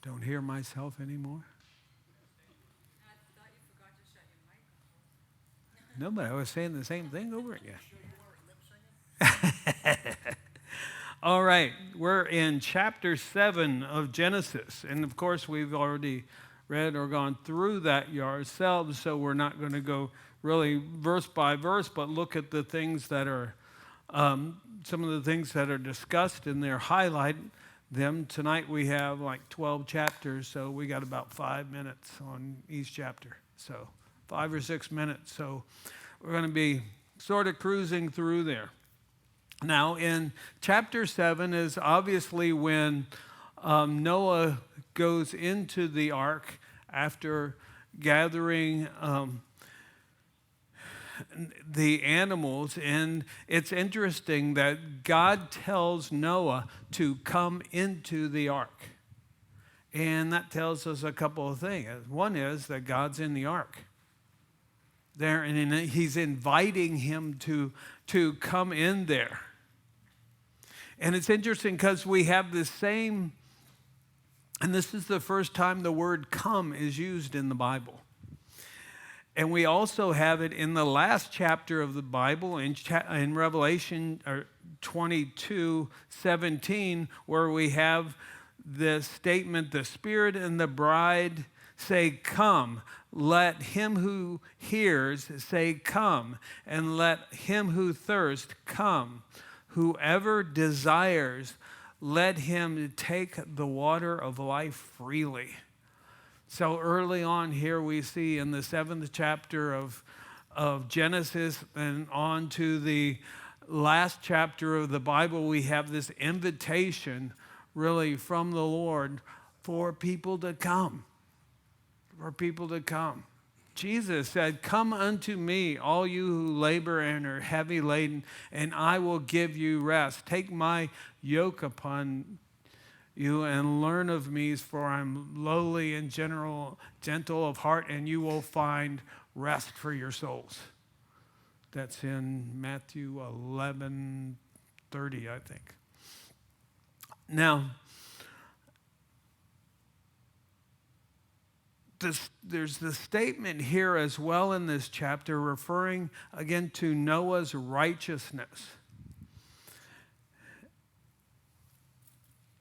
Don't hear myself anymore. I thought you forgot to shut your microphone. No, but I was saying the same thing over again. Sure you weren't lip singing? All right, we're in chapter 7 of Genesis. And of course, we've already read or gone through that ourselves, so we're not going to go really verse by verse, but look at the things that are, some of the things that are discussed in there, highlight them. Tonight we have like 12 chapters, so we got about 5 minutes on each chapter. So 5 or 6 minutes. So we're going to be sort of cruising through there. Now, in chapter 7 is obviously when Noah goes into the ark after gathering the animals. And it's interesting that God tells Noah to come into the ark. And that tells us a couple of things. One is that God's in the ark there, and he's inviting him to come in there. And it's interesting because we have the same, and this is the first time the word come is used in the Bible. And we also have it in the last chapter of the Bible, in Revelation 22:17, where we have this statement, the Spirit and the bride say, come. Let him who hears say, come. And let him who thirsts come. Whoever desires, let him take the water of life freely. So early on here we see in the 7th chapter of Genesis and on to the last chapter of the Bible, we have this invitation really from the Lord for people to come. For people to come. Jesus said, come unto me, all you who labor and are heavy laden, and I will give you rest. Take my yoke upon you and learn of me, for I'm lowly and gentle of heart, and you will find rest for your souls. That's in Matthew 11:30, I think. Now, there's the statement here as well in this chapter referring again to Noah's righteousness.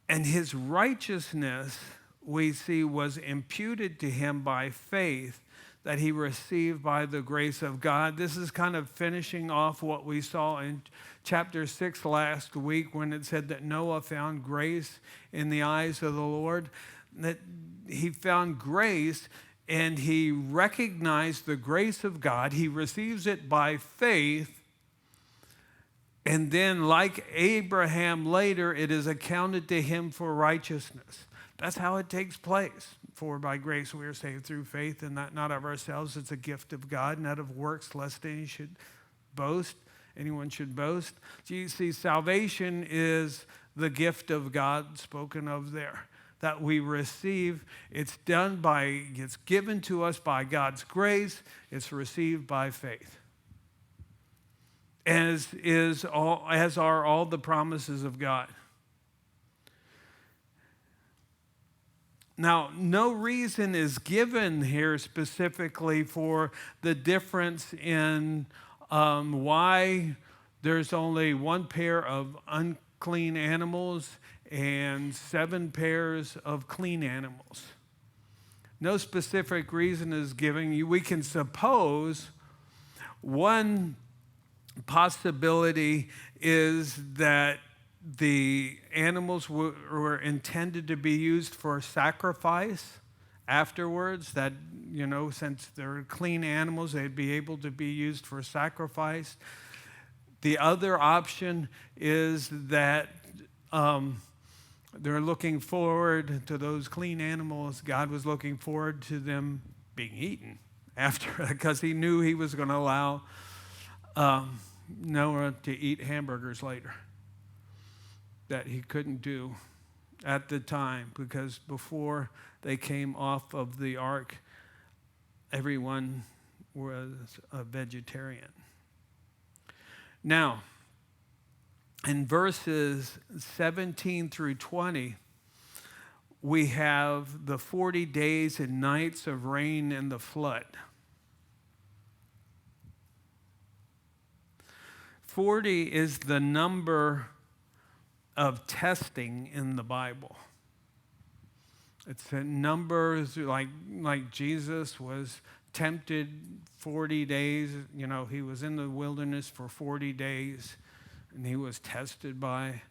And his righteousness, we see, was imputed to him by faith that he received by the grace of God. This is kind of finishing off what we saw in chapter 6 last week when it said that Noah found grace in the eyes of the Lord. That he found grace and he recognized the grace of God. He receives it by faith. And then, like Abraham later, it is accounted to him for righteousness. That's how it takes place. For by grace we are saved through faith, and that not of ourselves. It's a gift of God, not of works, lest anyone should boast. So you see, salvation is the gift of God spoken of there, that we receive. It's given to us by God's grace. It's received by faith. As are all the promises of God. Now, no reason is given here specifically for the difference in why there's only one pair of unclean animals and 7 pairs of clean animals. No specific reason is given. We can suppose one possibility is that the animals were intended to be used for sacrifice afterwards, that, since they're clean animals, they'd be able to be used for sacrifice. The other option is that they're looking forward to those clean animals. God was looking forward to them being eaten after, because he knew he was going to allow Noah to eat hamburgers later that he couldn't do at the time, because before they came off of the ark, everyone was a vegetarian. Now, in verses 17 through 20, we have the 40 days and nights of rain and the flood. 40 is the number of testing in the Bible. It's a number like Jesus was tempted 40 days. You know, he was in the wilderness for 40 days, and he was tested by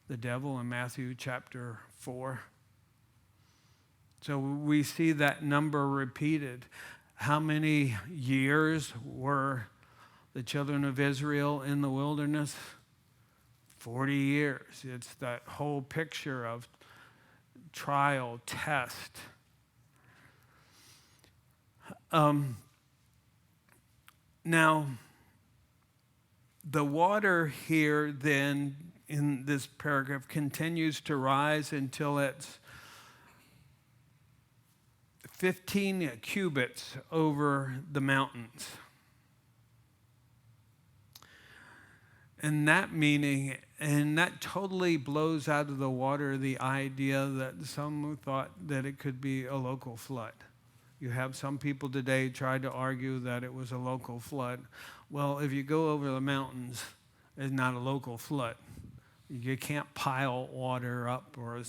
the devil in Matthew chapter 4. So we see that number repeated. How many years were the children of Israel in the wilderness? 40 years. It's that whole picture of trial, test. Now, the water here then in this paragraph continues to rise until it's 15 cubits over the mountains. And that meaning, and that totally blows out of the water the idea that some thought that it could be a local flood. You have some people today try to argue that it was a local flood. Well, if you go over the mountains, it's not a local flood. You can't pile water up or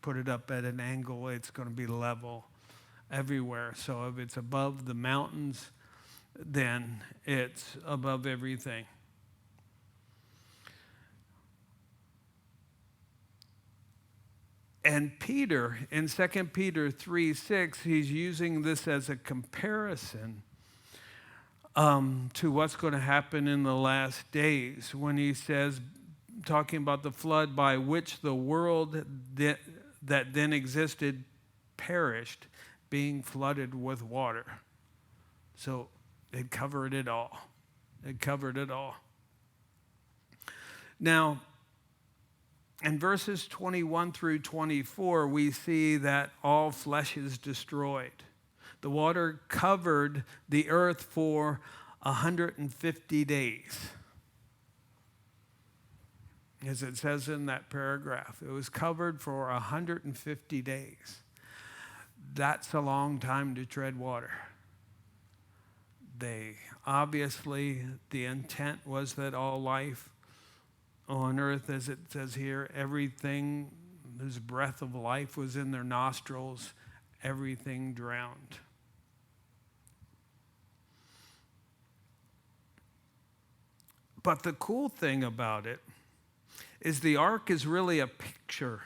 put it up at an angle. It's going to be level everywhere. So if it's above the mountains, then it's above everything. And Peter, in 2 Peter 3:6, he's using this as a comparison to what's going to happen in the last days when he says, talking about the flood by which the world that then existed perished, being flooded with water. So it covered it all. It covered it all. Now, in verses 21 through 24, we see that all flesh is destroyed. The water covered the earth for 150 days. As it says in that paragraph, it was covered for 150 days. That's a long time to tread water. Obviously, the intent was that all life on earth, as it says here, everything whose breath of life was in their nostrils, everything drowned. But the cool thing about it is the ark is really a picture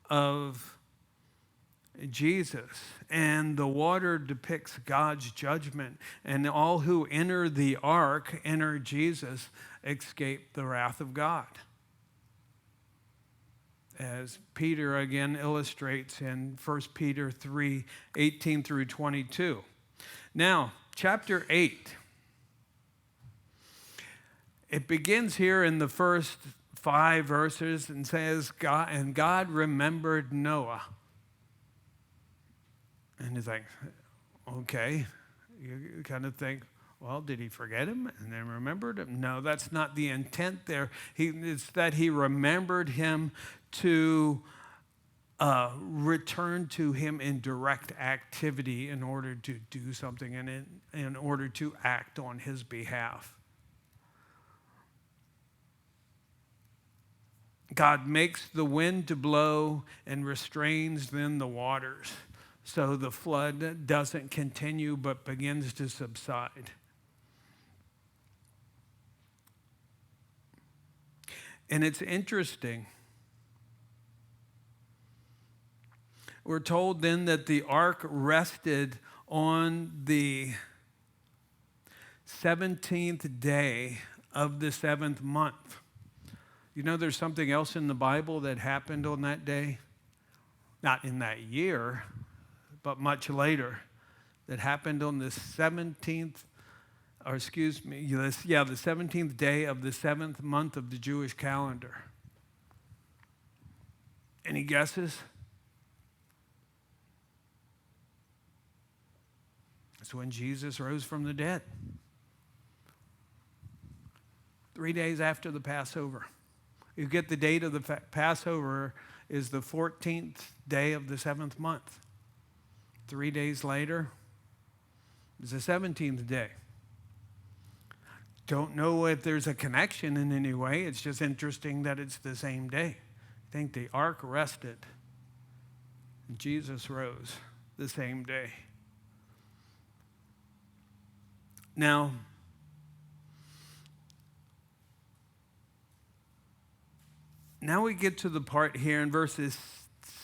of Jesus, and the water depicts God's judgment, and all who enter the ark, enter Jesus, escape the wrath of God. As Peter again illustrates in 1 Peter 3:18 through 22. Now, chapter 8. It begins here in the first 5 verses and says, God remembered Noah. And he's like, okay. You kind of think, well, did he forget him and then remembered him? No, that's not the intent there. It's that he remembered him to return to him in direct activity in order to do something and in order to act on his behalf. God makes the wind to blow and restrains then the waters, so the flood doesn't continue but begins to subside. And it's interesting. We're told then that the ark rested on the 17th day of the 7th month. You know, there's something else in the Bible that happened on that day? Not in that year, but much later, that happened on the 17th, or excuse me, the 17th day of the 7th month of the Jewish calendar. Any guesses? It's when Jesus rose from the dead. 3 days after the Passover. You get the date of the Passover is the 14th day of the 7th month. 3 days later is the 17th day. Don't know if there's a connection in any way. It's just interesting that it's the same day. I think the ark rested, and Jesus rose the same day. Now, we get to the part here in verses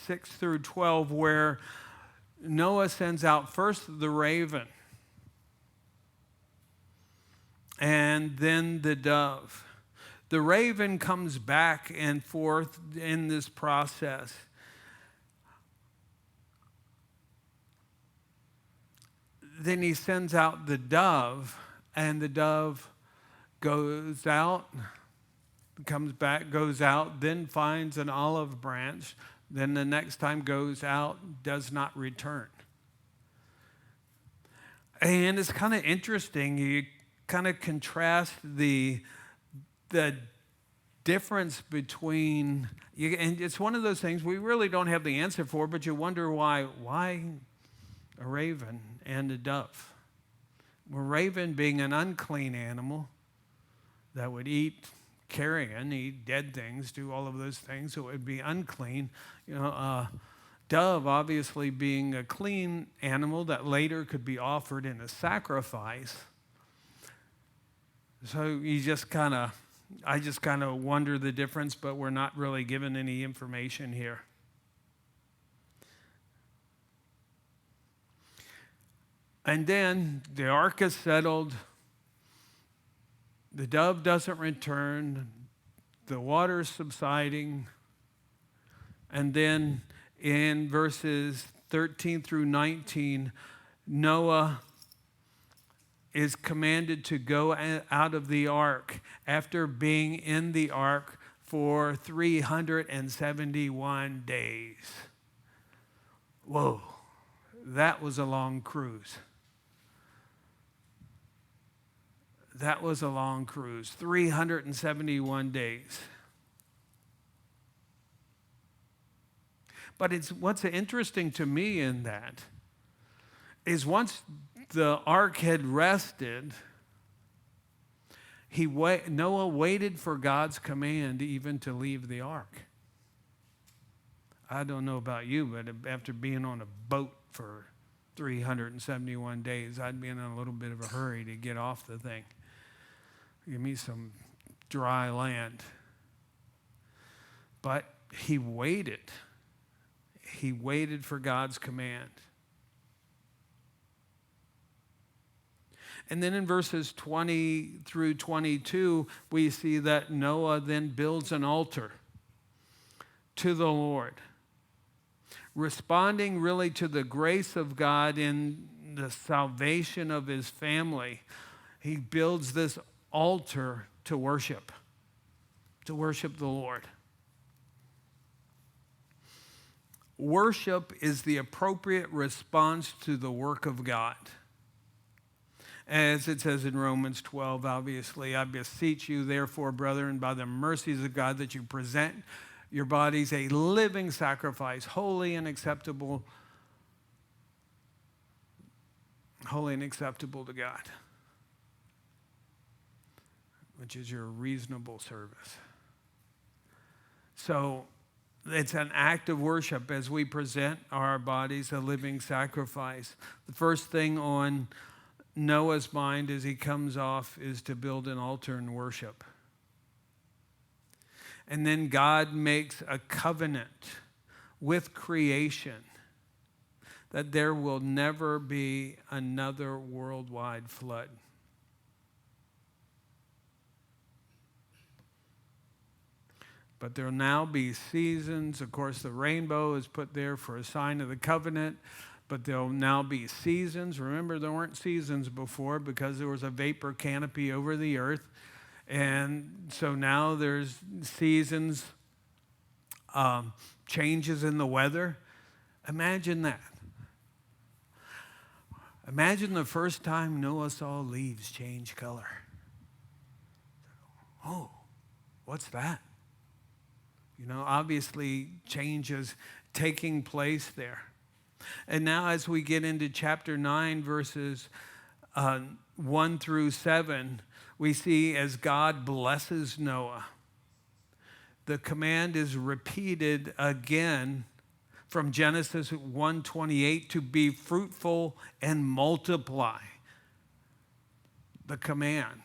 6 through 12 where Noah sends out first the raven and then the dove. The raven comes back and forth in this process. Then he sends out the dove, and the dove goes out, comes back, goes out, then finds an olive branch, then the next time goes out, does not return. And it's kind of interesting. You kind of contrast the difference between, and it's one of those things we really don't have the answer for, but you wonder why a raven and a dove? A raven being an unclean animal that would eat carrion, eat dead things, do all of those things, so it would be unclean. Dove obviously being a clean animal that later could be offered in a sacrifice. So I just kind of wonder the difference, but we're not really given any information here. And then the ark is settled. The dove doesn't return. The water's subsiding. And then in verses 13 through 19, Noah is commanded to go out of the ark after being in the ark for 371 days. Whoa, that was a long cruise. That was a long cruise, 371 days. But what's interesting to me in that is once the ark had rested, Noah waited for God's command even to leave the ark. I don't know about you, but after being on a boat for 371 days, I'd be in a little bit of a hurry to get off the thing. Give me some dry land. But he waited. He waited for God's command. And then in verses 20 through 22, we see that Noah then builds an altar to the Lord, responding really to the grace of God in the salvation of his family. He builds this altar to worship the Lord. Worship is the appropriate response to the work of God. As it says in Romans 12, obviously, I beseech you, therefore, brethren, by the mercies of God, that you present your bodies a living sacrifice, holy and acceptable to God, which is your reasonable service. So it's an act of worship as we present our bodies a living sacrifice. The first thing on Noah's mind as he comes off is to build an altar and worship. And then God makes a covenant with creation that there will never be another worldwide flood. But there will now be seasons. Of course, the rainbow is put there for a sign of the covenant. But there will now be seasons. Remember, there weren't seasons before because there was a vapor canopy over the earth. And so now there's seasons, changes in the weather. Imagine that. Imagine the first time Noah saw leaves change color. Oh, what's that? Obviously change is taking place there. And now as we get into chapter 9, verses 1 through 7, we see as God blesses Noah, the command is repeated again from Genesis 1:28 to be fruitful and multiply. The command,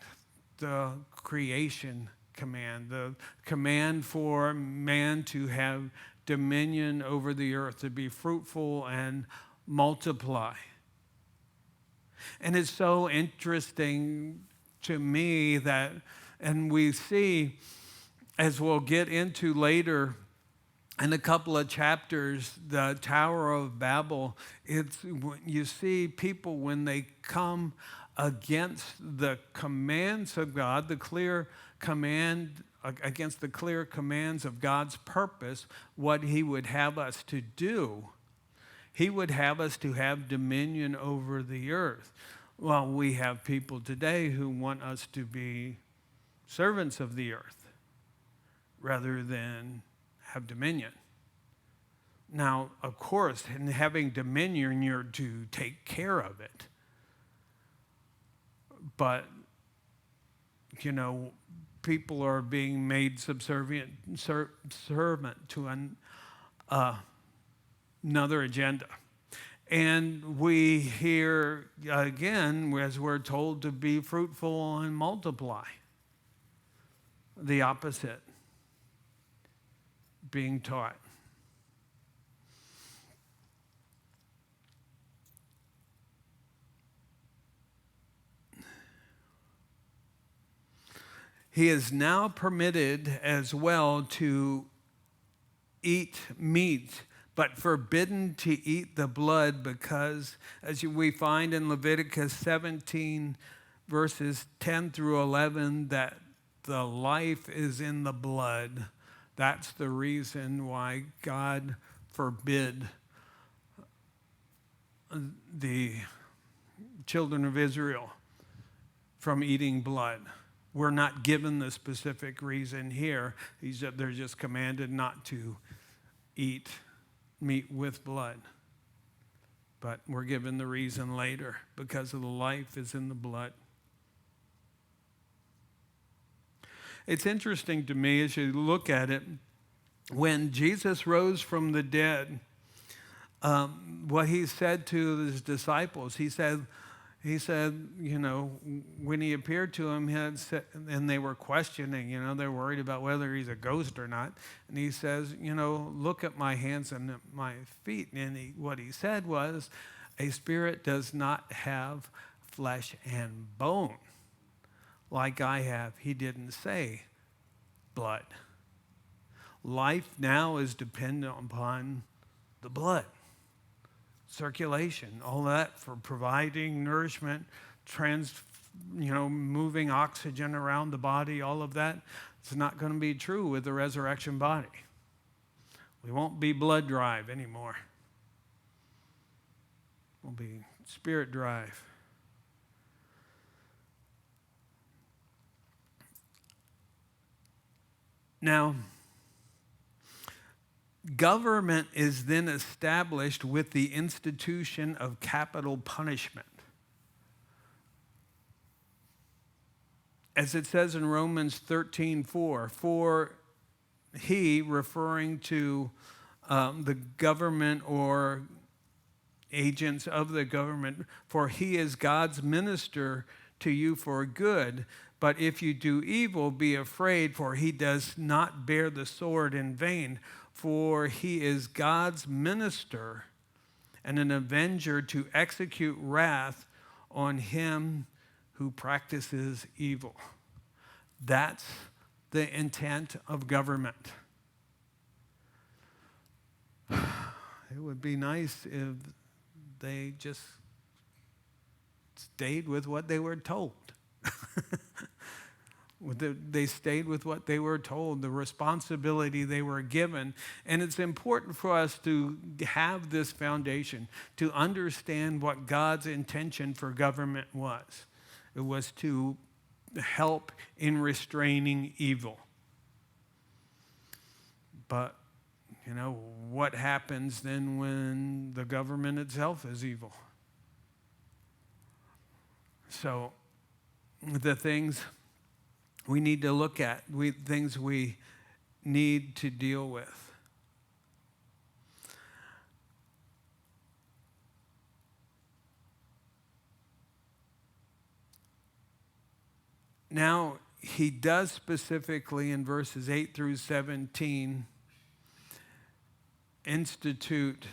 the creation command, the command for man to have dominion over the earth, to be fruitful and multiply. And it's so interesting to me that, and we see, as we'll get into later in a couple of chapters, the Tower of Babel, you see people when they come against the commands of God, the clear command, against the clear commands of God's purpose, what he would have us to do. He would have us to have dominion over the earth. Well, we have people today who want us to be servants of the earth rather than have dominion. Now, of course, in having dominion, you're to take care of it. But, people are being made servant to another agenda. And we hear, again, as we're told, to be fruitful and multiply. The opposite being taught. He is now permitted as well to eat meat, but forbidden to eat the blood, because as we find in Leviticus 17, verses 10 through 11, that the life is in the blood. That's the reason why God forbid the children of Israel from eating blood. We're not given the specific reason here. They're just commanded not to eat meat with blood. But we're given the reason later, because of the life is in the blood. It's interesting to me as you look at it, when Jesus rose from the dead, what he said to his disciples, he said, when he appeared to them, and they were questioning, they're worried about whether he's a ghost or not. And he says, look at my hands and my feet. And what he said was, a spirit does not have flesh and bone like I have. He didn't say blood. Life now is dependent upon the blood. Circulation, all that for providing nourishment, moving oxygen around the body, all of that. It's not going to be true with the resurrection body. We won't be blood drive anymore. We'll be spirit drive. Now, government is then established with the institution of capital punishment. As it says in Romans 13:4, for he, referring to the government or agents of the government, for he is God's minister to you for good. But if you do evil, be afraid, for he does not bear the sword in vain. For he is God's minister and an avenger to execute wrath on him who practices evil. That's the intent of government. It would be nice if they just stayed with what they were told. They stayed with what they were told, the responsibility they were given. And it's important for us to have this foundation, to understand what God's intention for government was. It was to help in restraining evil. But, what happens then when the government itself is evil? So the things we need to look at, things we need to deal with. Now, he does specifically in verses 8 through 17 institute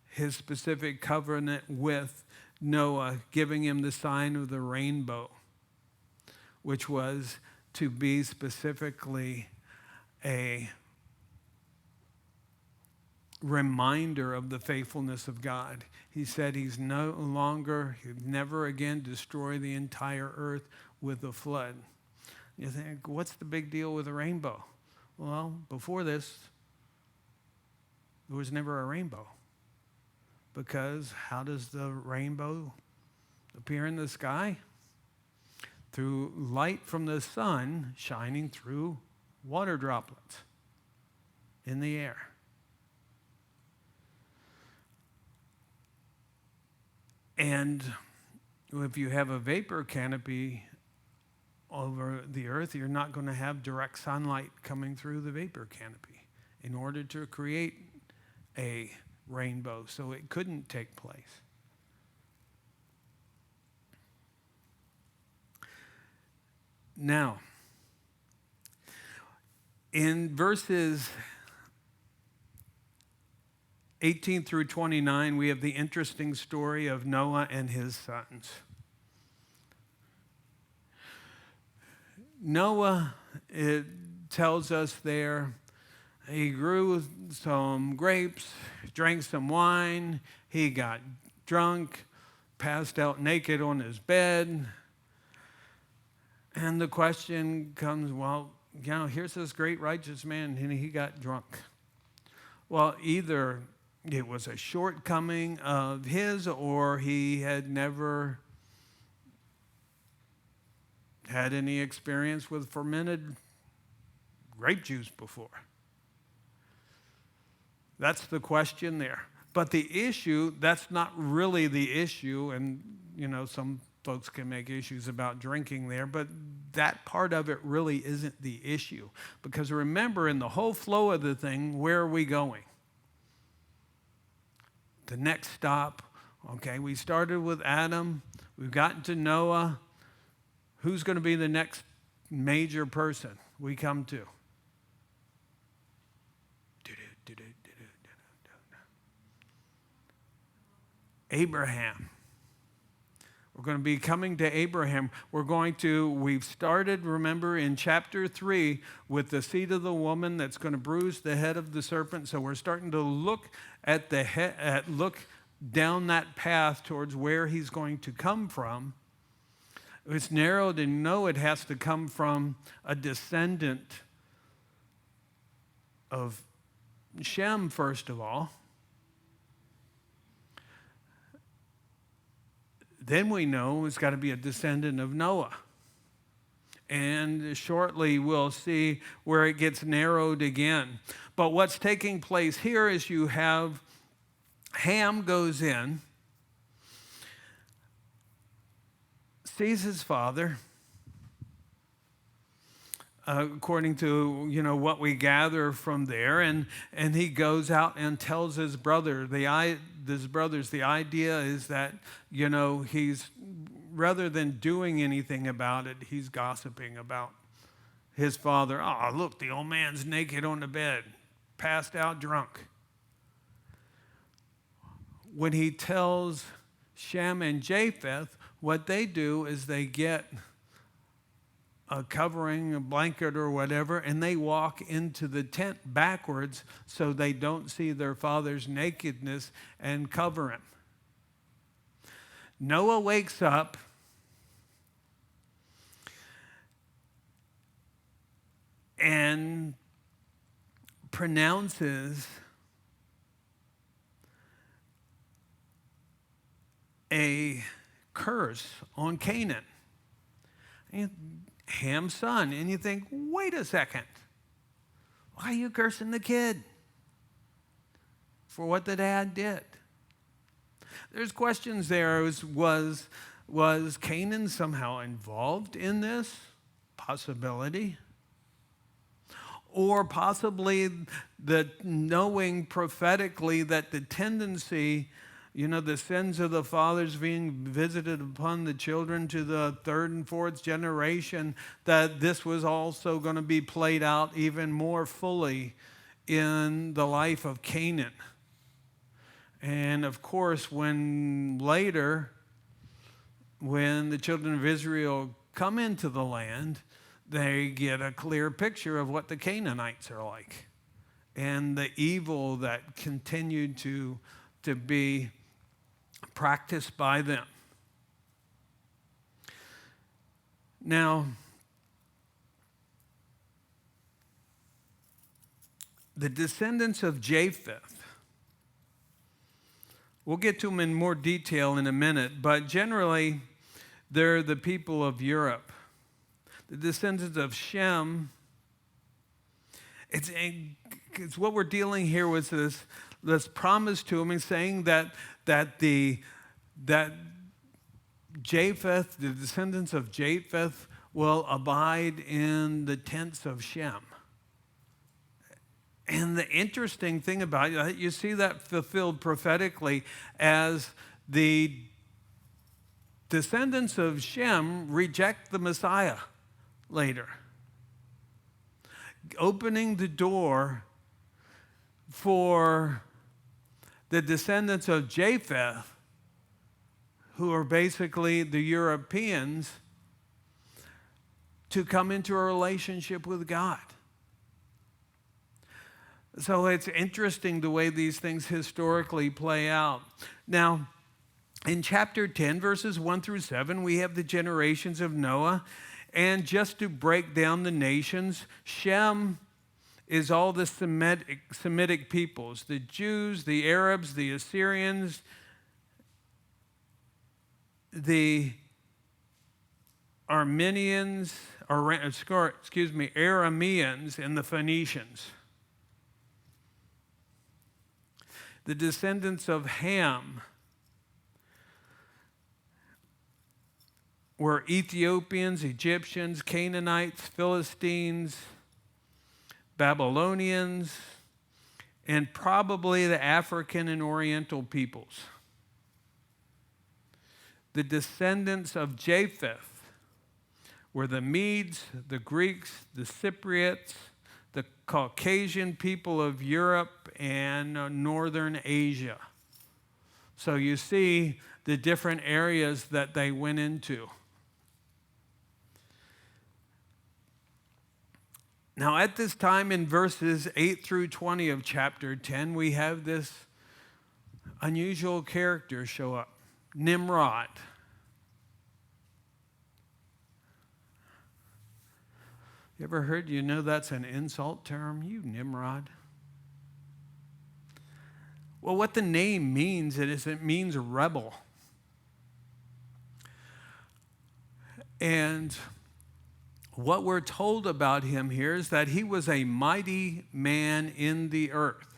his specific covenant with Noah, giving him the sign of the rainbow, which was to be specifically a reminder of the faithfulness of God. He said he'd never again destroy the entire earth with a flood. You think, what's the big deal with a rainbow? Well, before this, there was never a rainbow. Because how does the rainbow appear in the sky? Through light from the sun shining through water droplets in the air. And if you have a vapor canopy over the earth, you're not going to have direct sunlight coming through the vapor canopy in order to create a rainbow. So it couldn't take place. Now, in verses 18 through 29, we have the interesting story of Noah and his sons. Noah, it tells us there, he grew some grapes, drank some wine, he got drunk, passed out naked on his bed. And the question comes, well, here's this great righteous man, and he got drunk. Well, either it was a shortcoming of his, or he had never had any experience with fermented grape juice before. That's the question there. But the issue, that's not really the issue, and some folks can make issues about drinking there, but that part of it really isn't the issue. Because remember, in the whole flow of the thing, where are we going? The next stop, okay, we started with Adam, we've gotten to Noah. Who's going to be the next major person we come to? Abraham. We're going to be coming to Abraham. We've started, remember, in chapter 3 with the seed of the woman that's going to bruise the head of the serpent. So we're starting to look at look down that path towards where he's going to come from. It's narrowed and know it has to come from a descendant of Shem, first of all. Then we know it's got to be a descendant of Noah. And shortly we'll see where it gets narrowed again. But what's taking place here is you have Ham goes in, sees his father, according to what we gather from there, and he goes out and tells his brother. The idea is that he's, rather than doing anything about it, he's gossiping about his father. Oh, look, the old man's naked on the bed, passed out drunk. When he tells Shem and Japheth, what they do is they get a covering, a blanket or whatever, and they walk into the tent backwards so they don't see their father's nakedness and cover him. Noah wakes up and pronounces a curse on Canaan. Ham's son. And you think, wait a second. Why are you cursing the kid for what the dad did? There's questions there. Was Canaan somehow involved in this? Possibility. Or possibly knowing prophetically that the tendency, the sins of the fathers being visited upon the children to the third and fourth generation, that this was also going to be played out even more fully in the life of Canaan. And of course, when the children of Israel come into the land, they get a clear picture of what the Canaanites are like and the evil that continued to be practiced by them. Now, the descendants of Japheth, we'll get to them in more detail in a minute, but generally, they're the people of Europe. The descendants of Shem, it's what we're dealing here with this promise to him and saying that Japheth, the descendants of Japheth, will abide in the tents of Shem. And the interesting thing about it, you see that fulfilled prophetically as the descendants of Shem reject the Messiah later, opening the door for the descendants of Japheth, who are basically the Europeans, to come into a relationship with God. So it's interesting the way these things historically play out. Now, in chapter 10, verses 1 through 7, we have the generations of Noah. And just to break down the nations, Shem is all the Semitic peoples, the Jews, the Arabs, the Assyrians, the Arameans, and the Phoenicians. The descendants of Ham were Ethiopians, Egyptians, Canaanites, Philistines, Babylonians, and probably the African and Oriental peoples. The descendants of Japheth were the Medes, the Greeks, the Cypriots, the Caucasian people of Europe, and northern Asia. So you see the different areas that they went into. Now, at this time in verses 8 through 20 of chapter 10, we have this unusual character show up, Nimrod. You ever heard, that's an insult term? You Nimrod. Well, what the name means is it means rebel. And what we're told about him here is that he was a mighty man in the earth.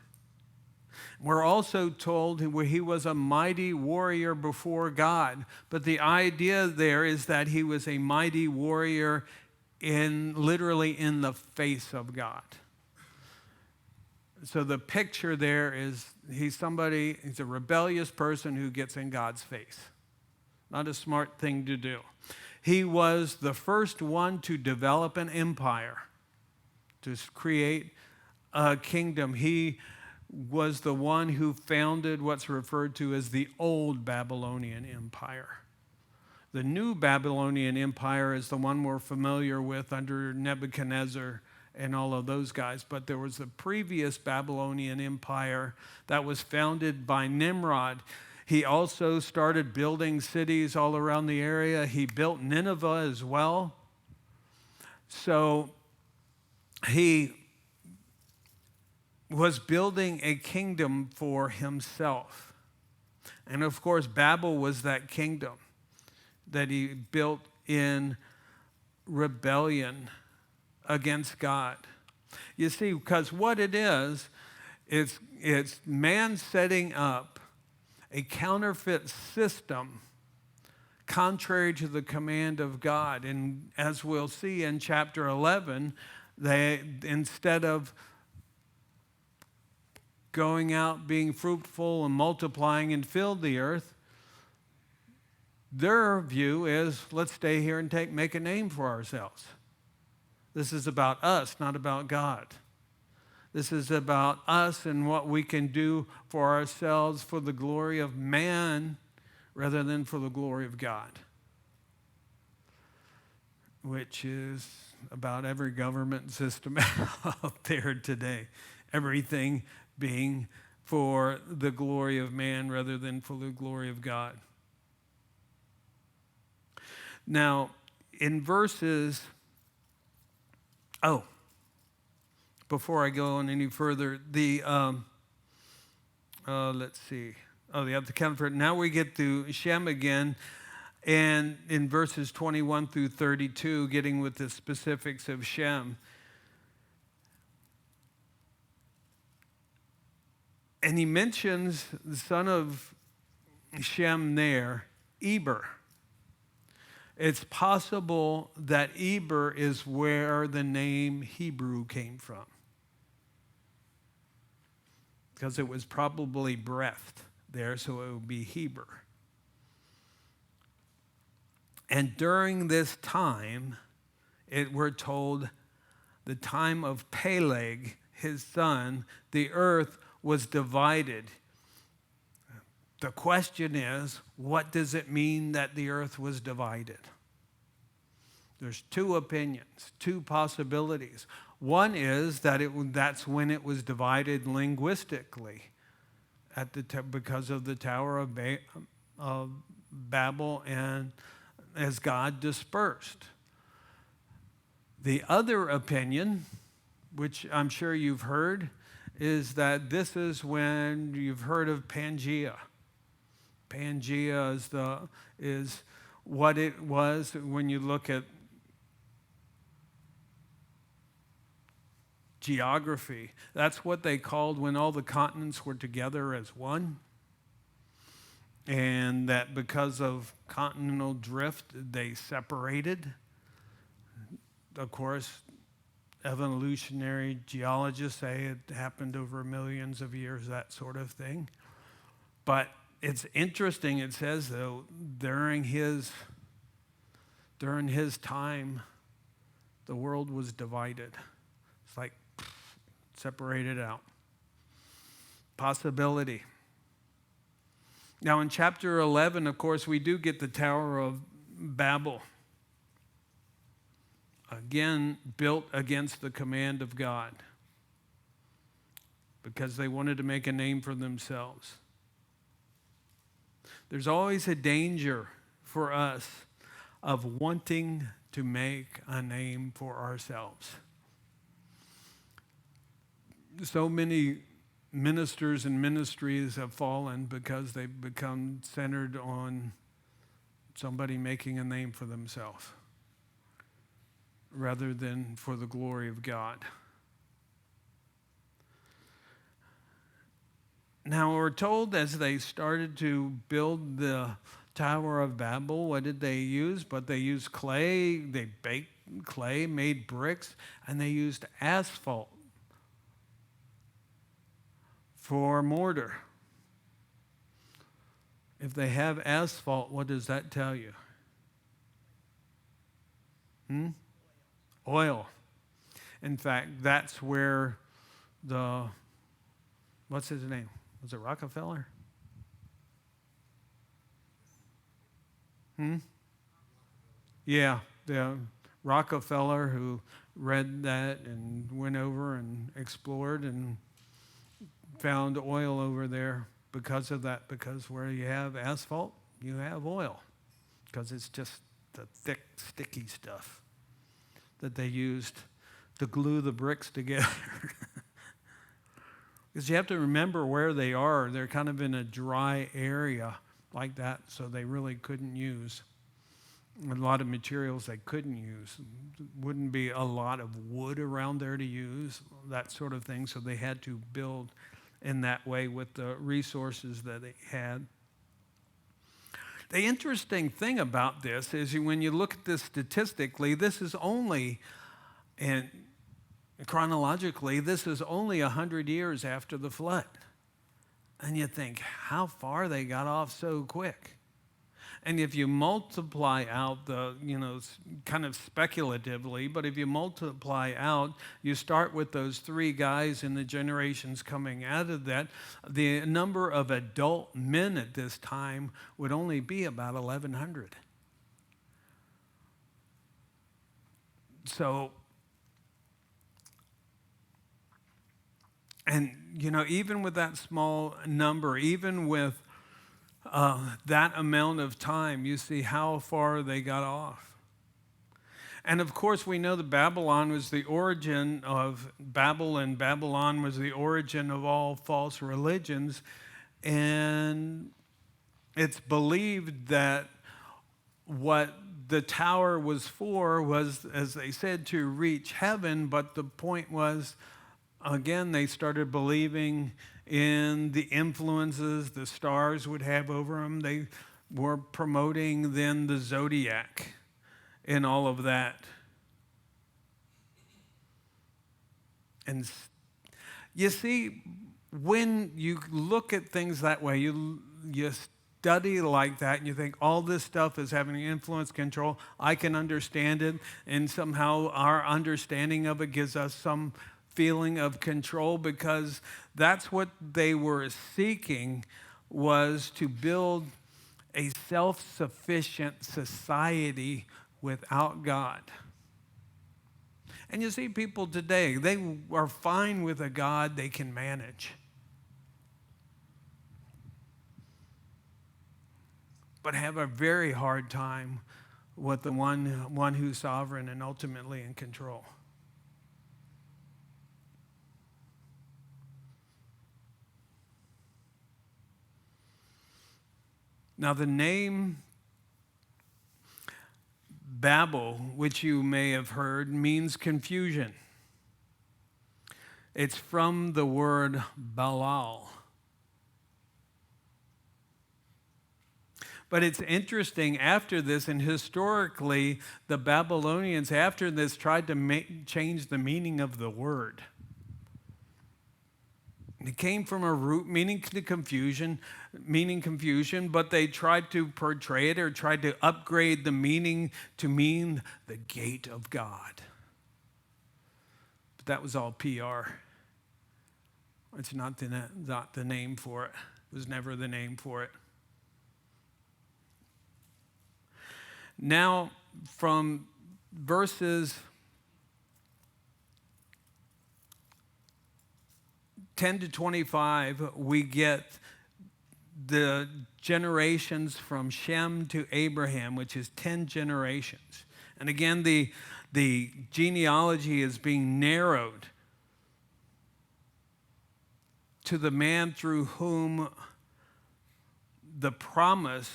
We're also told he was a mighty warrior before God. But the idea there is that he was a mighty warrior literally in the face of God. So the picture there is he's a rebellious person who gets in God's face. Not a smart thing to do. He was the first one to develop an empire, to create a kingdom. He was the one who founded what's referred to as the old Babylonian Empire. The new Babylonian Empire is the one we're familiar with under Nebuchadnezzar and all of those guys. But there was the previous Babylonian Empire that was founded by Nimrod. He also started building cities all around the area. He built Nineveh as well. So he was building a kingdom for himself. And of course, Babel was that kingdom that he built in rebellion against God. You see, because what it is, it's man setting up a counterfeit system contrary to the command of God. And as we'll see in chapter 11, they, instead of going out, being fruitful and multiplying and fill the earth, their view is, let's stay here and make a name for ourselves. This is about us, not about God. This is about us and what we can do for ourselves for the glory of man rather than for the glory of God, which is about every government system out there today. Everything being for the glory of man rather than for the glory of God. Now, in verses, before I go on any further, let's see. They have the counterfeit. Now we get to Shem again, and in verses 21 through 32, getting with the specifics of Shem. And he mentions the son of Shem there, Eber. It's possible that Eber is where the name Hebrew came from, because it was probably breathed there, so it would be Heber. And during this time, we're told the time of Peleg, his son, the earth was divided. The question is, what does it mean that the earth was divided? There's two opinions, two possibilities. One is that that's when it was divided linguistically because of the Tower of Babel and as God dispersed. The other opinion, which I'm sure you've heard, is that this is when you've heard of Pangea. Pangea is what it was when you look at geography. That's what they called when all the continents were together as one. And that because of continental drift, they separated. Of course, evolutionary geologists say it happened over millions of years, that sort of thing. But it's interesting, it says, though, during his time, the world was divided. It's like separated out. Possibility. Now, in chapter 11, of course, we do get the Tower of Babel. Again, built against the command of God because they wanted to make a name for themselves. There's always a danger for us of wanting to make a name for ourselves. So many ministers and ministries have fallen because they've become centered on somebody making a name for themselves rather than for the glory of God. Now, we're told as they started to build the Tower of Babel, what did they use? But they used clay, they baked clay, made bricks, and they used asphalt for mortar. If they have asphalt, what does that tell you? Oil. In fact, that's where what's his name? Was it Rockefeller? Yeah, the Rockefeller who read that and went over and explored and found oil over there because of that, because where you have asphalt, you have oil, because it's just the thick, sticky stuff that they used to glue the bricks together. Because you have to remember where they are. They're kind of in a dry area like that, so they really couldn't use A lot of materials they couldn't use. Wouldn't be a lot of wood around there to use, that sort of thing. So they had to build in that way with the resources that they had. The interesting thing about this is when you look at this statistically, this is only, and chronologically, this is only 100 years after the flood. And you think, how far they got off so quick. And if you multiply out kind of speculatively, but if you multiply out, you start with those three guys in the generations coming out of that, the number of adult men at this time would only be about 1,100. So, and even with that small number, even with that amount of time, you see how far they got off. And of course, we know that Babylon was the origin of Babel, and Babylon was the origin of all false religions. And it's believed that what the tower was for was, as they said, to reach heaven, but the point was, again, they started believing in the influences the stars would have over them. They were promoting then the zodiac and all of that. And you see, when you look at things that way, you study like that and you think all this stuff is having influence, control. I can understand it, and somehow our understanding of it gives us some feeling of control, because that's what they were seeking, was to build a self-sufficient society without God. And you see people today, they are fine with a God they can manage. But have a very hard time with the one who's sovereign and ultimately in control. Now, the name Babel, which you may have heard, means confusion. It's from the word Balal. But it's interesting, after this, and historically, the Babylonians, after this, tried to change the meaning of the word. It came from a root meaning confusion, but they tried to portray it or tried to upgrade the meaning to mean the gate of God. But that was all PR. It's not the name for it. It was never the name for it. Now, from verses 10 to 25, we get the generations from Shem to Abraham, which is 10 generations. And again, the genealogy is being narrowed to the man through whom the promise,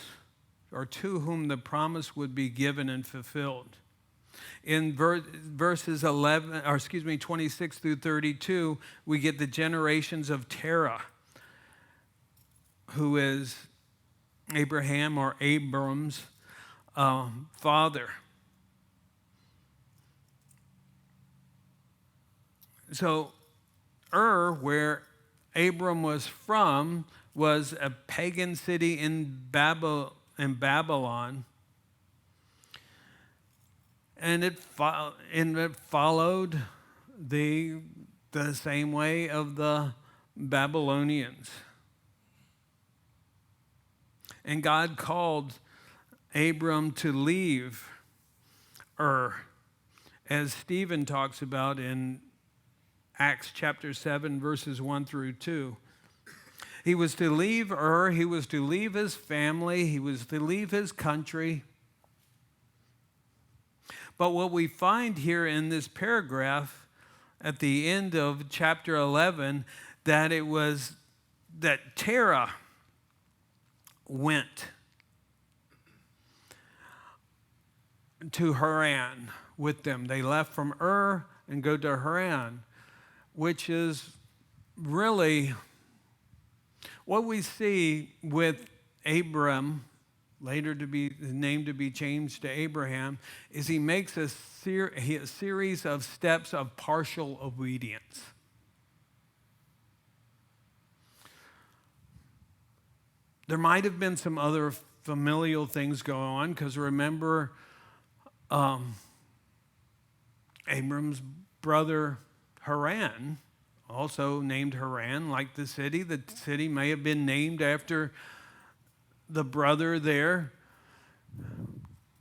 or to whom the promise would be given and fulfilled. In verses 26 through 32, we get the generations of Terah, who is Abraham or Abram's father. So where Abram was from, was a pagan city in Babylon. And it followed the same way of the Babylonians. And God called Abram to leave as Stephen talks about in Acts chapter 7, verses 1 through 2. He was to leave he was to leave his family, he was to leave his country. But what we find here in this paragraph at the end of chapter 11, that it was that Terah went. to Haran with them. They left from Ur and go to Haran, which is really what we see with Abram, later to be his name to be changed to Abraham, is he makes a series of steps of partial obedience. There might have been some other familial things going on, because remember, Abram's brother Haran, also named Haran, like the city. The city may have been named after the brother there.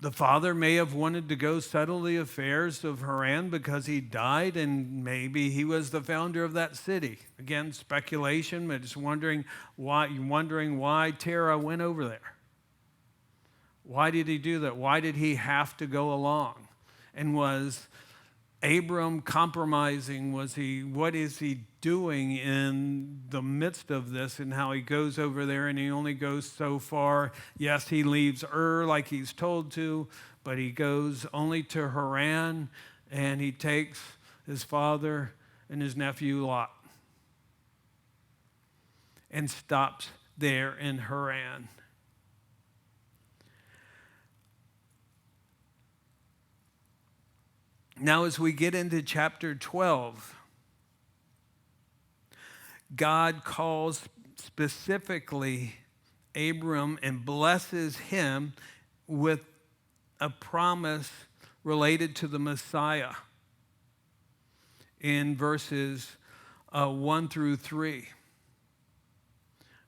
The father may have wanted to go settle the affairs of Haran because he died, and maybe he was the founder of that city. Again, speculation, but just wondering why Terah went over there. Why did he do that? Why did he have to go along? And was Abram compromising? What is he doing in the midst of this, and how he goes over there and he only goes so far? Yes, he leaves Ur like he's told to, but he goes only to Haran, and he takes his father and his nephew Lot and stops there in Haran. Now, as we get into chapter 12, God calls specifically Abram and blesses him with a promise related to the Messiah in verses 1 through 3.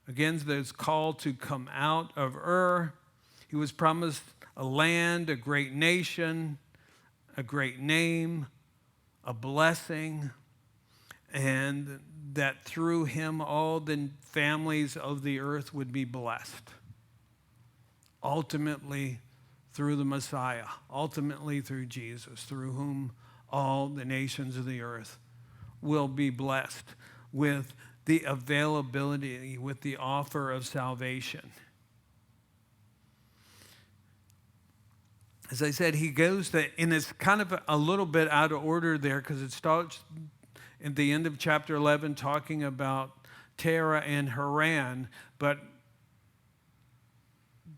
Again, there's call to come out of Ur. He was promised a land, a great nation, a great name, a blessing, and that through him all the families of the earth would be blessed. Ultimately through the Messiah, ultimately through Jesus, through whom all the nations of the earth will be blessed with the availability, with the offer of salvation. As I said, he goes to, and it's kind of a little bit out of order there, because it starts at the end of chapter 11 talking about Terah and Haran, but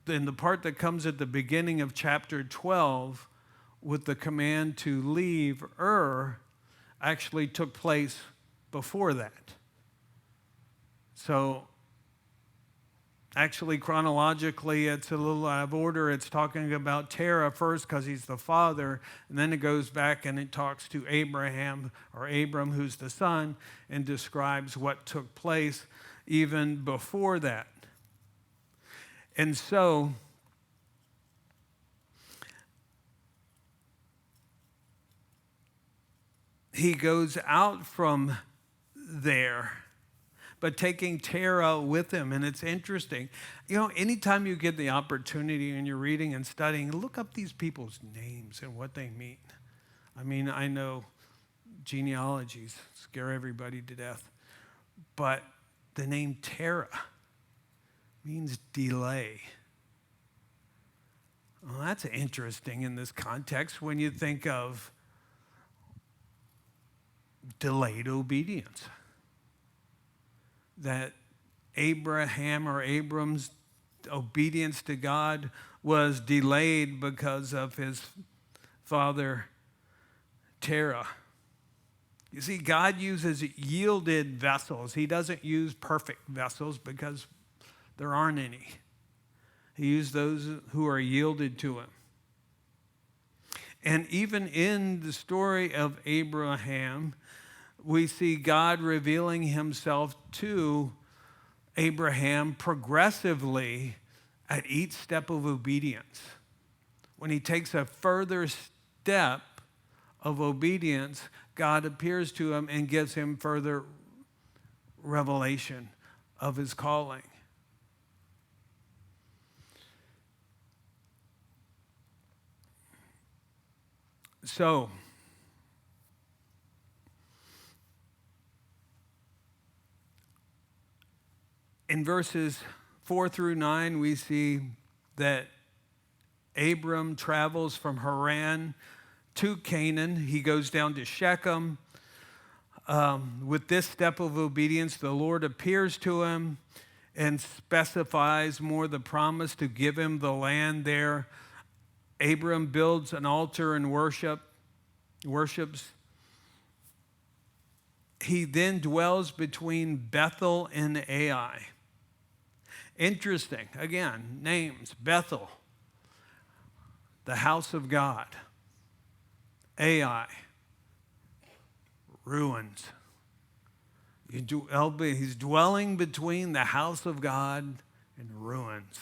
in the part that comes at the beginning of chapter 12 with the command to leave Ur actually took place before that. So actually, chronologically, it's a little out of order. It's talking about Terah first because he's the father, and then it goes back and it talks to Abraham, or Abram, who's the son, and describes what took place even before that. And so, he goes out from there, but taking Terah with him. And it's interesting. You know, anytime you get the opportunity and you're reading and studying, look up these people's names and what they mean. I mean, I know genealogies scare everybody to death, but the name Terah means delay. Well, that's interesting in this context when you think of delayed obedience. That Abraham, or Abram's obedience to God, was delayed because of his father Terah. You see, God uses yielded vessels. He doesn't use perfect vessels because there aren't any. He used those who are yielded to him. And even in the story of Abraham, we see God revealing himself to Abraham progressively at each step of obedience. When he takes a further step of obedience, God appears to him and gives him further revelation of his calling. So, in verses 4 through 9, we see that Abram travels from Haran to Canaan. He goes down to Shechem. With this step of obedience, the Lord appears to him and specifies more the promise to give him the land there. Abram builds an altar and worships. He then dwells between Bethel and Ai. Interesting, again, names: Bethel, the house of God; Ai, ruins. He's dwelling between the house of God and ruins.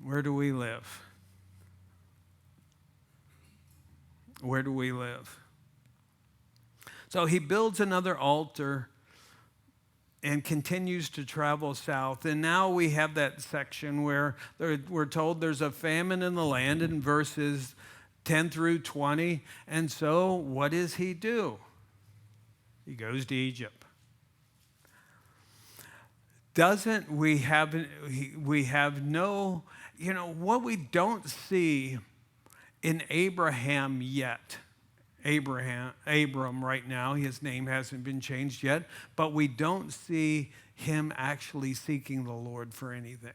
Where do we live? Where do we live? So he builds another altar and continues to travel south. And now we have that section where we're told there's a famine in the land in verses 10 through 20. And so what does he do? He goes to Egypt. We have no, what we don't see in Abraham yet. Abram right now, his name hasn't been changed yet, but we don't see him actually seeking the Lord for anything.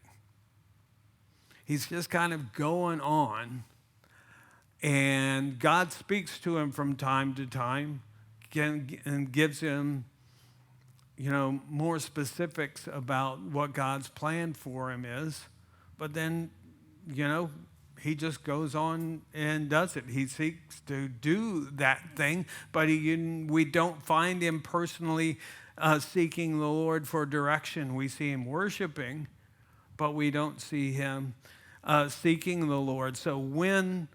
He's just kind of going on. And God speaks to him from time to time and gives him, more specifics about what God's plan for him is. But then, he just goes on and does it. He seeks to do that thing, but we don't find him personally seeking the Lord for direction. We see him worshiping, but we don't see him seeking the Lord. So when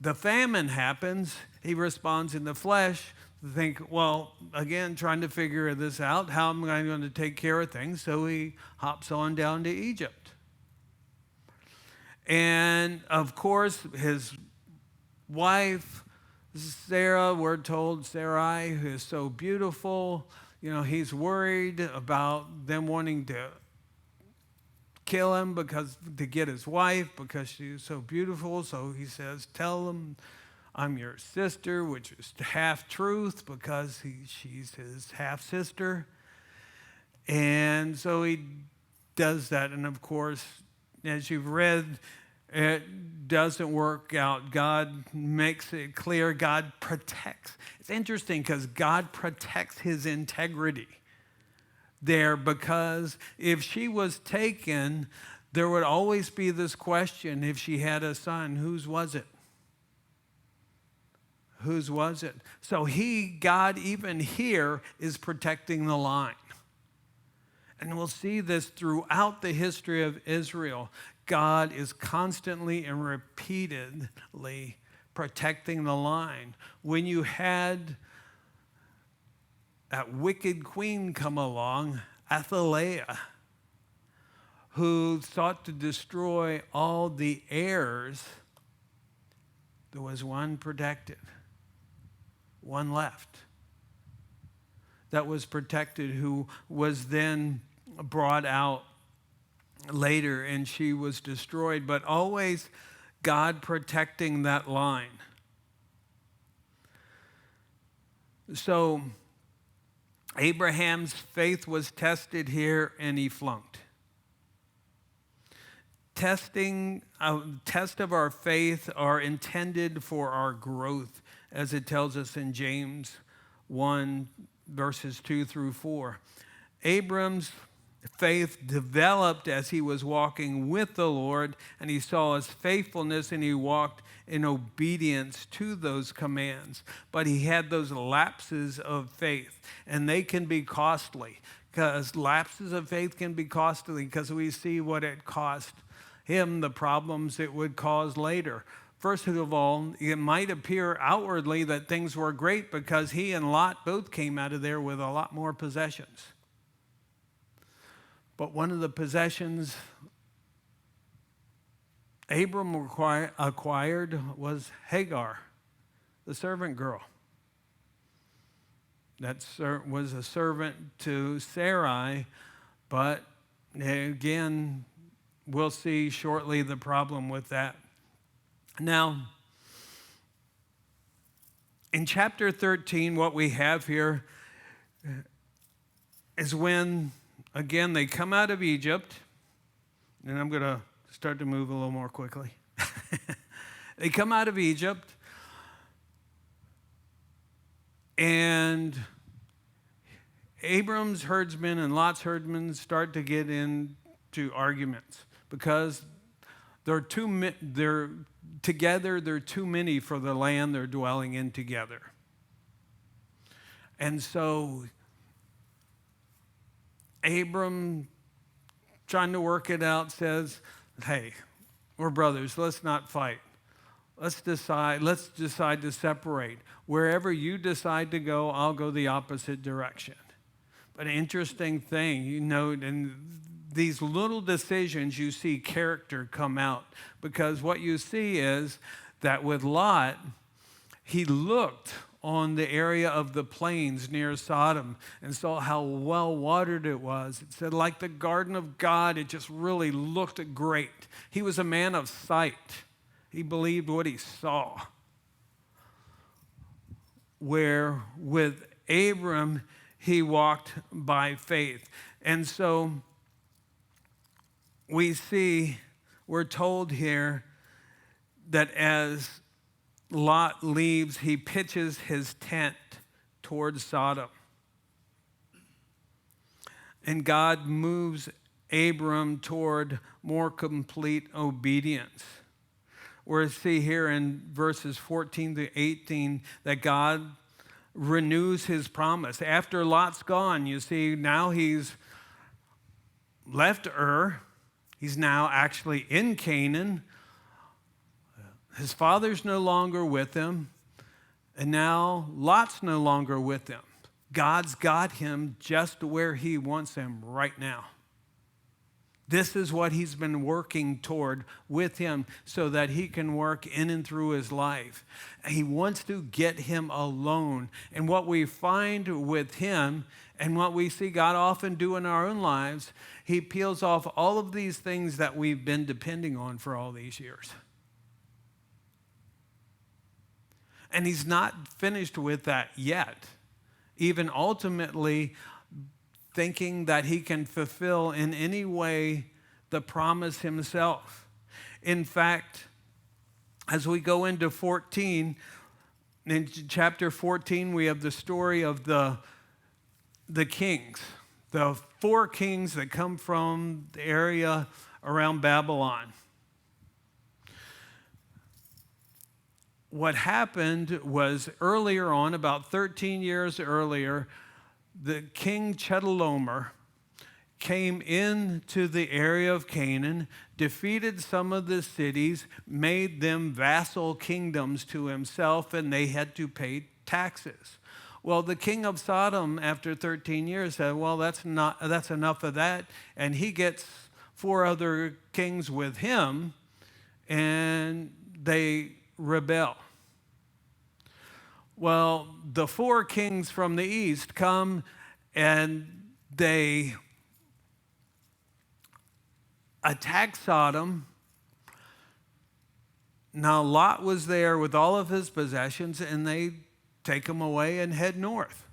the famine happens, he responds in the flesh to think, well, again, trying to figure this out. How am I going to take care of things? So he hops on down to Egypt. And, of course, his wife, Sarah, we're told, Sarai, who is so beautiful, he's worried about them wanting to kill him to get his wife because she's so beautiful. So he says, tell them I'm your sister, which is half truth because she's his half sister. And so he does that. And of course, as you've read, it doesn't work out. God makes it clear. God protects. It's interesting because God protects his integrity there, because if she was taken, there would always be this question: if she had a son, whose was it? Whose was it? So God even here is protecting the line. And we'll see this throughout the history of Israel. God is constantly and repeatedly protecting the line. When you had that wicked queen come along, Athaliah, who sought to destroy all the heirs, there was one protected, one left that was protected, who was then brought out later, and she was destroyed, but always God protecting that line. So Abraham's faith was tested here, and he flunked. Tests of our faith are intended for our growth, as it tells us in James 1, verses 2 through 4. Abram's faith developed as he was walking with the Lord, and he saw his faithfulness, and he walked in obedience to those commands. But he had those lapses of faith, and they can be costly, because lapses of faith can be costly because we see what it cost him, the problems it would cause later. First of all, it might appear outwardly that things were great because he and Lot both came out of there with a lot more possessions. But one of the possessions Abram acquired was Hagar, the servant girl. That was a servant to Sarai, but again, we'll see shortly the problem with that. Now, in chapter 13, what we have here is when, again, they come out of Egypt, and I'm going to start to move a little more quickly. They come out of Egypt, and Abram's herdsmen and Lot's herdsmen start to get into arguments because they're too many for the land they're dwelling in together. And so Abram, trying to work it out, says, hey, we're brothers, let's not fight. Let's decide to separate. Wherever you decide to go, I'll go the opposite direction. But an interesting thing, in these little decisions, you see character come out. Because what you see is that with Lot, he looked on the area of the plains near Sodom and saw how well watered it was. It said, like the garden of God, it just really looked great. He was a man of sight. He believed what he saw. Where with Abram, he walked by faith. And so we're told here that as Lot leaves, he pitches his tent towards Sodom. And God moves Abram toward more complete obedience. We see here in verses 14 to 18 that God renews his promise. After Lot's gone, you see, now he's left Ur. He's now actually in Canaan. His father's no longer with him. And now Lot's no longer with him. God's got him just where he wants him right now. This is what he's been working toward with him so that he can work in and through his life. He wants to get him alone. And what we find with him and what we see God often do in our own lives, he peels off all of these things that we've been depending on for all these years. And he's not finished with that yet. Even ultimately thinking that he can fulfill in any way the promise himself. In fact, as we go into 14, in chapter 14, we have the story of the kings, the 4 kings that come from the area around Babylon. What happened was earlier on, about 13 years earlier, the king Chedorlaomer came into the area of Canaan, defeated some of the cities, made them vassal kingdoms to himself, and they had to pay taxes. Well, the king of Sodom, after 13 years, said, well, that's enough of that, and he gets 4 other kings with him, and they rebel. Well, the 4 kings from the east come and they attack Sodom. Now, Lot was there with all of his possessions, and they take him away and head north.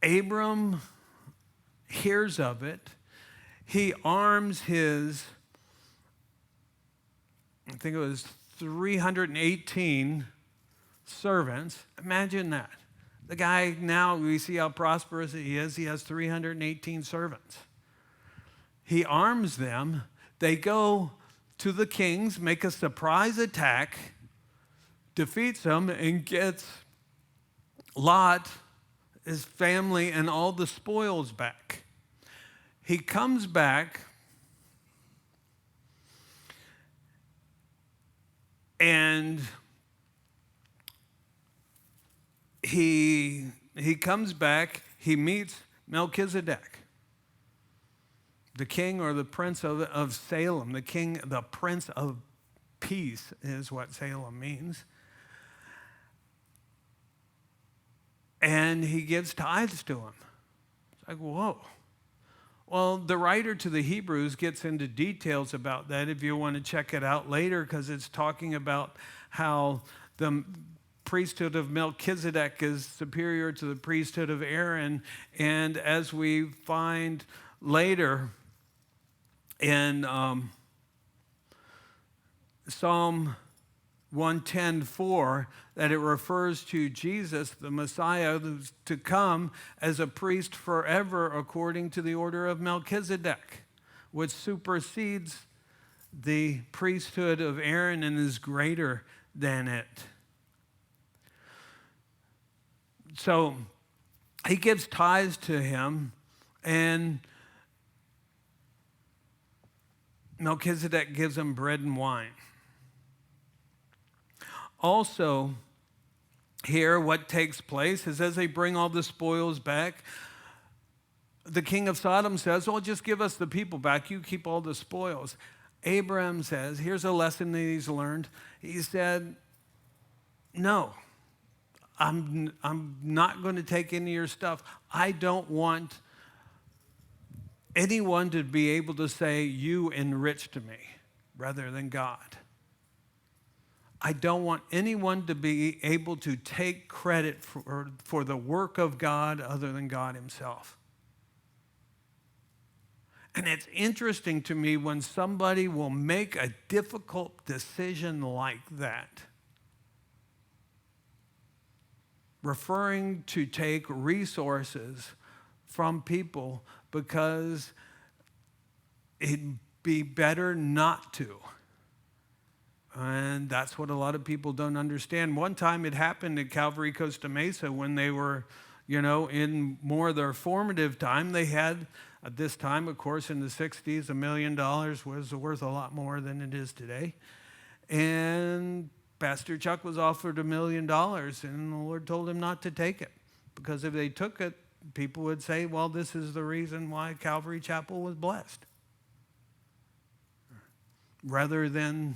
Abram hears of it. He arms his, I think it was 318 servants. Imagine that. The guy now, we see how prosperous he is. He has 318 servants. He arms them. They go to the kings, make a surprise attack, defeats them, and gets Lot, his family, and all the spoils back. He comes back, and he comes back, he meets Melchizedek, the king or the prince of Salem, the prince of peace is what Salem means. And he gives tithes to him. Like, whoa. Well, the writer to the Hebrews gets into details about that if you want to check it out later, because it's talking about how the priesthood of Melchizedek is superior to the priesthood of Aaron. And as we find later in Psalm 110:4, that it refers to Jesus, the Messiah, who's to come as a priest forever according to the order of Melchizedek, which supersedes the priesthood of Aaron and is greater than it. So he gives tithes to him, and Melchizedek gives him bread and wine. Also, here what takes place is as they bring all the spoils back, the king of Sodom says, well, just give us the people back. You keep all the spoils. Abraham says, here's a lesson that he's learned. He said, no, I'm not going to take any of your stuff. I don't want anyone to be able to say, you enriched me, rather than God. I don't want anyone to be able to take credit for the work of God other than God himself. And it's interesting to me when somebody will make a difficult decision like that, referring to take resources from people because it'd be better not to. And that's what a lot of people don't understand. One time it happened at Calvary Costa Mesa when they were, in more of their formative time. They had, at this time, of course, in the 60s, $1 million was worth a lot more than it is today. And Pastor Chuck was offered $1 million, and the Lord told him not to take it. Because if they took it, people would say, well, this is the reason why Calvary Chapel was blessed. Rather than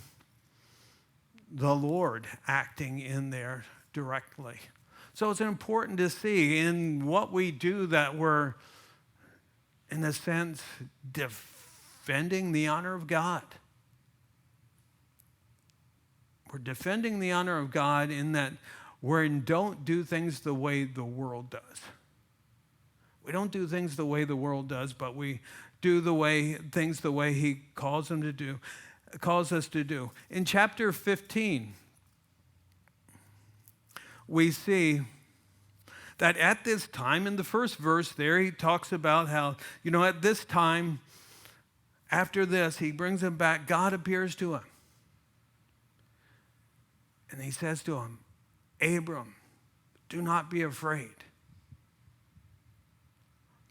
the Lord acting in there directly. So it's important to see in what we do that we're, in a sense, defending the honor of God. We're defending the honor of God in that we don't do things the way the world does. We don't do things the way the world does, but we do things the way he calls us to do. In chapter 15, we see that at this time, in the first verse there, he talks about how, at this time, after this, he brings him back, God appears to him. And he says to him, Abram, do not be afraid.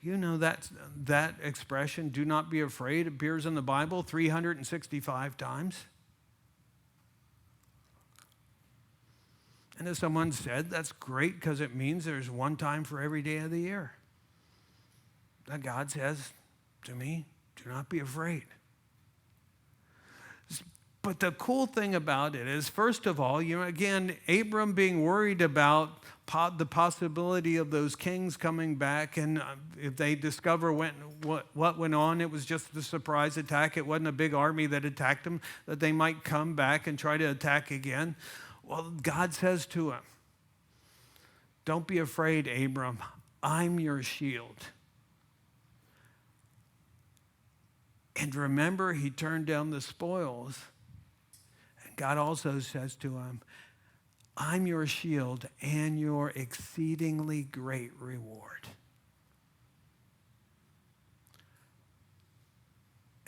You know that expression, do not be afraid, appears in the Bible 365 times. And as someone said, that's great because it means there's one time for every day of the year that God says to me, do not be afraid. But the cool thing about it is, first of all, again, Abram being worried about the possibility of those kings coming back, and if they discover what went on, it was just a surprise attack. It wasn't a big army that attacked them, that they might come back and try to attack again. Well, God says to him, don't be afraid, Abram. I'm your shield. And remember, he turned down the spoils. And God also says to him, I'm your shield and your exceedingly great reward.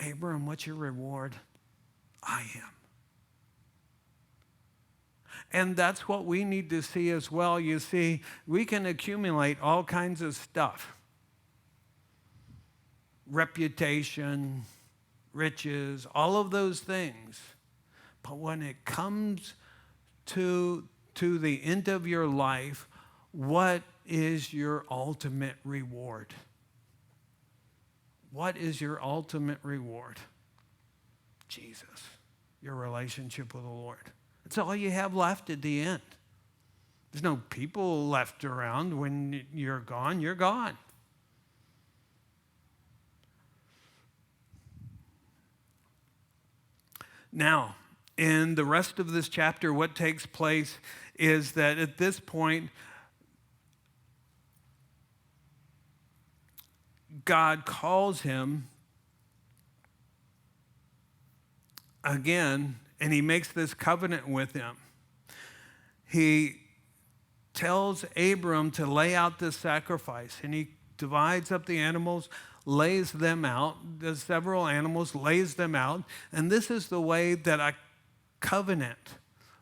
Abram, what's your reward? I am. And that's what we need to see as well. You see, we can accumulate all kinds of stuff. Reputation, riches, all of those things. But when it comes to the end of your life, what is your ultimate reward? What is your ultimate reward? Jesus, your relationship with the Lord. That's all you have left at the end. There's no people left around. When you're gone, you're gone. Now, in the rest of this chapter, what takes place is that at this point, God calls him again, and he makes this covenant with him. He tells Abram to lay out this sacrifice, and he divides up the animals, lays them out. There's several animals, lays them out, and this is the way that a covenant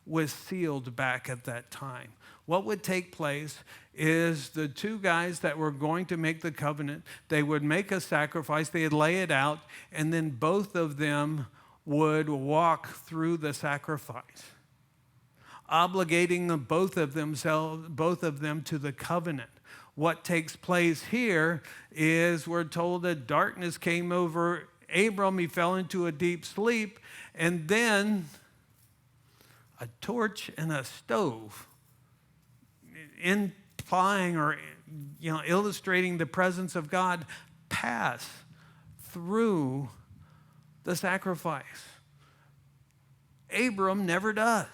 was sealed back at that time. What would take place is the two guys that were going to make the covenant, they would make a sacrifice, they'd lay it out, and then both of them would walk through the sacrifice, obligating both of them to the covenant. What takes place here is we're told that darkness came over Abram, he fell into a deep sleep, and then a torch and a stove, implying or illustrating the presence of God, pass through the sacrifice. Abram never does.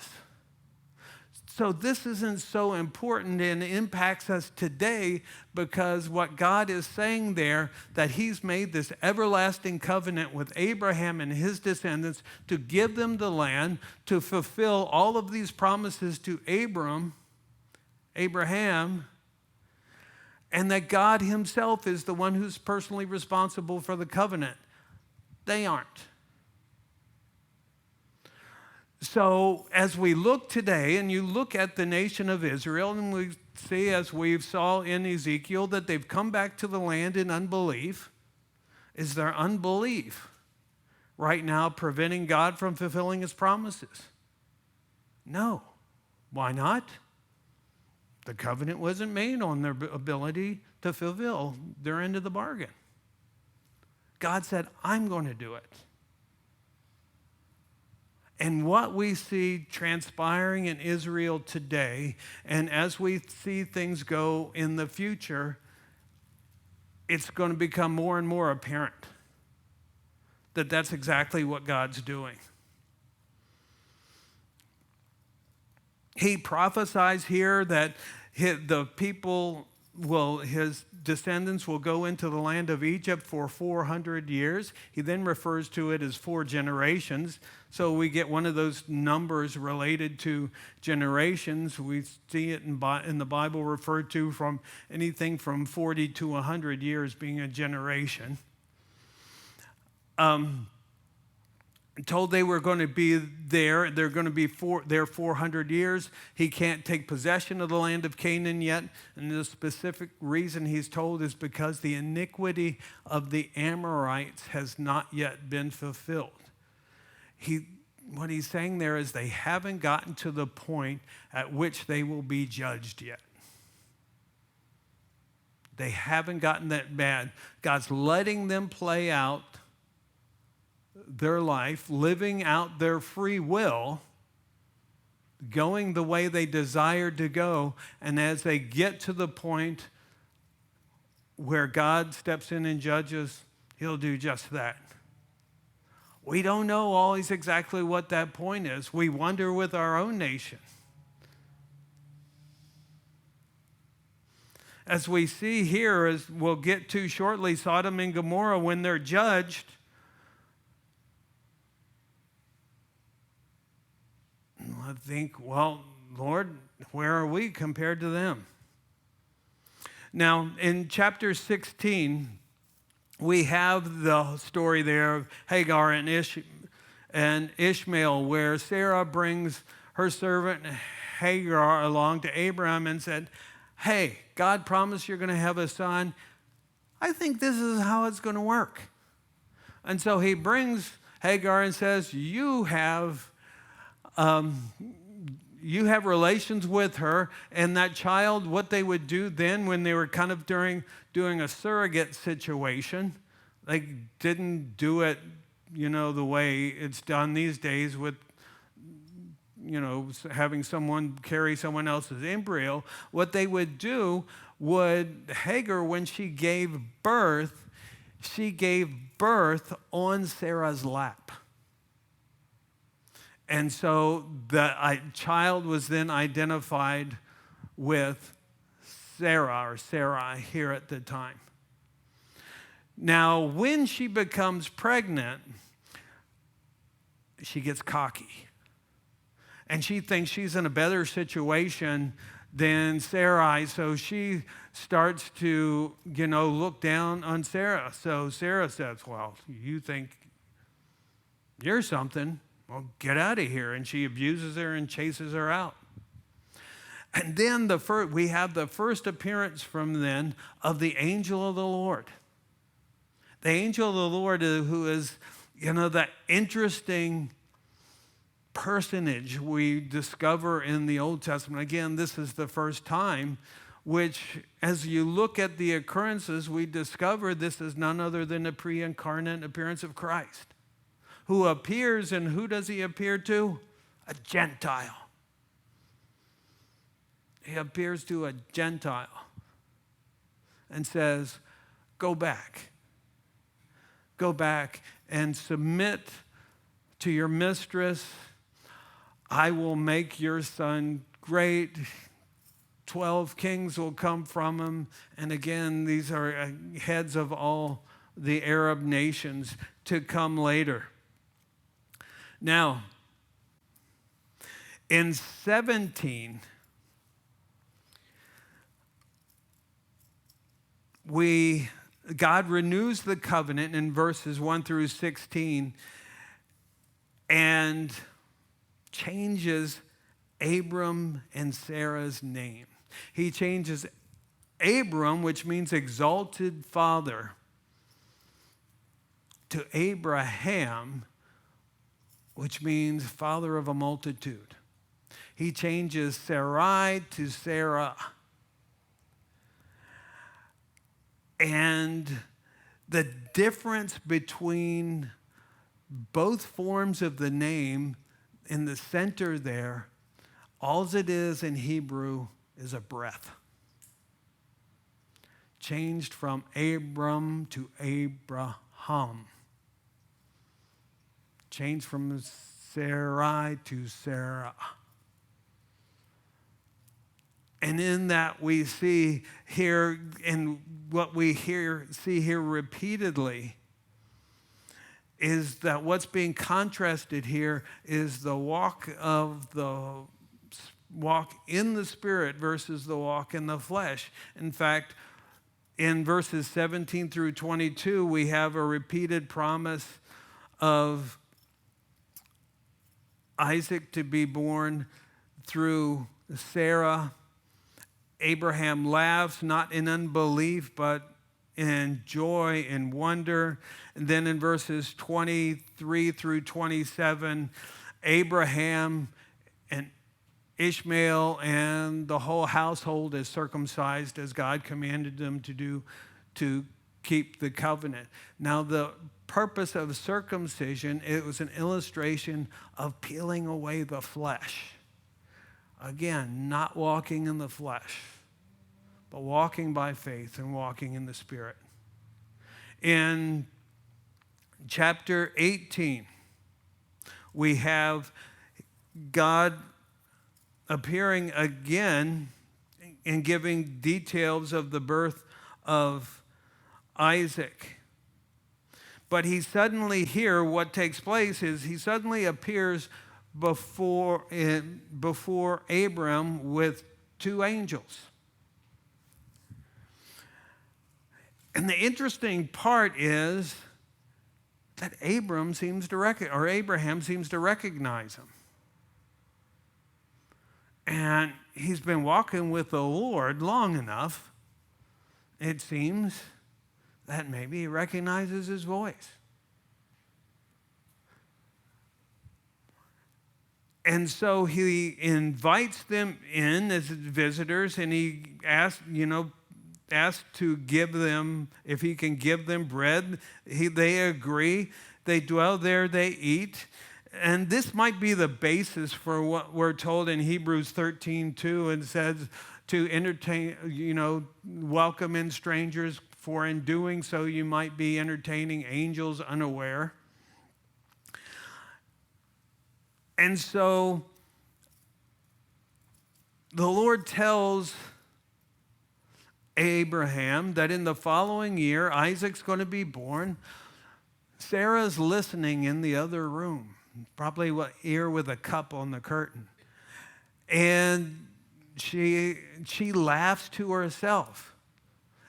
So this isn't so important and impacts us today because what God is saying there, that he's made this everlasting covenant with Abraham and his descendants to give them the land, to fulfill all of these promises to Abraham, and that God himself is the one who's personally responsible for the covenant. They aren't. So as we look today, and you look at the nation of Israel, and we see, as we saw in Ezekiel, that they've come back to the land in unbelief. Is their unbelief right now preventing God from fulfilling his promises? No. Why not? The covenant wasn't made on their ability to fulfill their end of the bargain. God said, I'm going to do it. And what we see transpiring in Israel today, and as we see things go in the future, it's going to become more and more apparent that that's exactly what God's doing. He prophesies here that the people his descendants will go into the land of Egypt for 400 years. He then refers to it as 4 generations. So we get one of those numbers related to generations. We see it in the Bible referred to from anything from 40 to 100 years being a generation. Told they were going to be there. They're going to be there 400 years. He can't take possession of the land of Canaan yet. And the specific reason he's told is because the iniquity of the Amorites has not yet been fulfilled. What he's saying there is they haven't gotten to the point at which they will be judged yet. They haven't gotten that bad. God's letting them play out their life, living out their free will, going the way they desire to go, and as they get to the point where God steps in and judges, he'll do just that. We don't know always exactly what that point is. We wonder with our own nation. As we see here, as we'll get to shortly, Sodom and Gomorrah, when they're judged, I think, well, Lord, where are we compared to them? Now, in chapter 16, we have the story there of Hagar and Ishmael, where Sarah brings her servant Hagar along to Abraham and said, hey, God promised you're going to have a son. I think this is how it's going to work. And so he brings Hagar and says, you have relations with her, and that child, what they would do then when they were kind of doing a surrogate situation, they didn't do it, the way it's done these days with, having someone carry someone else's embryo. What they would do Hagar, when she gave birth on Sarah's lap. And so the child was then identified with Sarah or Sarai here at the time. Now, when she becomes pregnant, she gets cocky. And she thinks she's in a better situation than Sarai, so she starts to, look down on Sarah. So Sarah says, well, you think you're something? Well, get out of here. And she abuses her and chases her out. And then we have the first appearance from then of the angel of the Lord. The angel of the Lord who is, that interesting personage we discover in the Old Testament. Again, this is the first time, which as you look at the occurrences, we discover this is none other than the pre-incarnate appearance of Christ, who appears, and who does he appear to? A Gentile. He appears to a Gentile and says, go back and submit to your mistress. I will make your son great. 12 kings will come from him. And again, these are heads of all the Arab nations to come later. Now, in 17, God renews the covenant in verses 1 through 16 and changes Abram and Sarah's name. He changes Abram, which means exalted father, to Abraham, which means father of a multitude. He changes Sarai to Sarah. And the difference between both forms of the name in the center there, all it is in Hebrew is a breath. Changed from Abram to Abraham. Changed from Sarai to Sarah. And in that we see here, and what we see here repeatedly, is that what's being contrasted here is the walk in the Spirit versus the walk in the flesh. In fact, in verses 17 through 22, we have a repeated promise of Isaac to be born through Sarah. Abraham laughs, not in unbelief, but in joy and wonder. And then in verses 23 through 27, Abraham and Ishmael and the whole household is circumcised as God commanded them to do to keep the covenant. Now, the purpose of circumcision, it was an illustration of peeling away the flesh. Again, not walking in the flesh, but walking by faith and walking in the Spirit. In chapter 18, we have God appearing again and giving details of the birth of Isaac. But he suddenly here, what takes place is he suddenly appears before Abram with two angels. And the interesting part is that Abraham seems to recognize him. And he's been walking with the Lord long enough, it seems, that maybe he recognizes his voice. And so he invites them in as visitors, and he asks to give them, if he can give them bread. They agree. They dwell there, they eat. And this might be the basis for what we're told in Hebrews 13:2, and says to entertain, welcome in strangers, for in doing so you might be entertaining angels unaware. And so the Lord tells Abraham that in the following year, Isaac's going to be born. Sarah's listening in the other room, probably ear with a cup on the curtain. And she laughs to herself.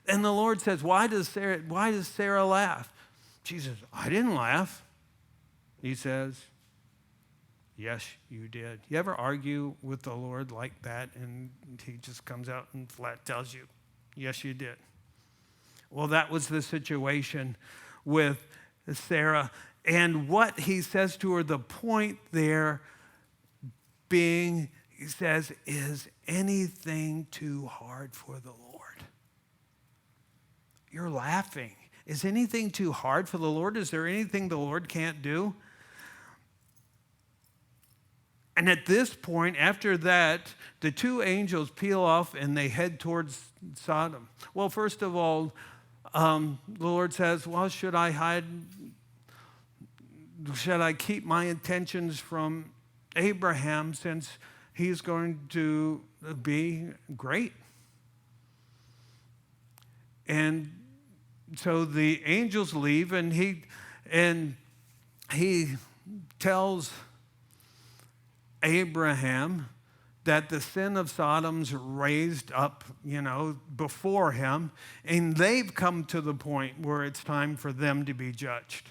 And the Lord says, why does Sarah laugh? She says, I didn't laugh. He says, yes, you did. You ever argue with the Lord like that and he just comes out and flat tells you, yes, you did. Well, that was the situation with Sarah. And what he says to her, the point there being, he says, is anything too hard for the Lord? You're laughing. Is anything too hard for the Lord? Is there anything the Lord can't do? And at this point, after that, the two angels peel off and they head towards Sodom. Well, first of all, the Lord says, well, should I keep my intentions from Abraham since he's going to be great? And so the angels leave, and he tells Abraham that the sin of Sodom's raised up, before him, and they've come to the point where it's time for them to be judged.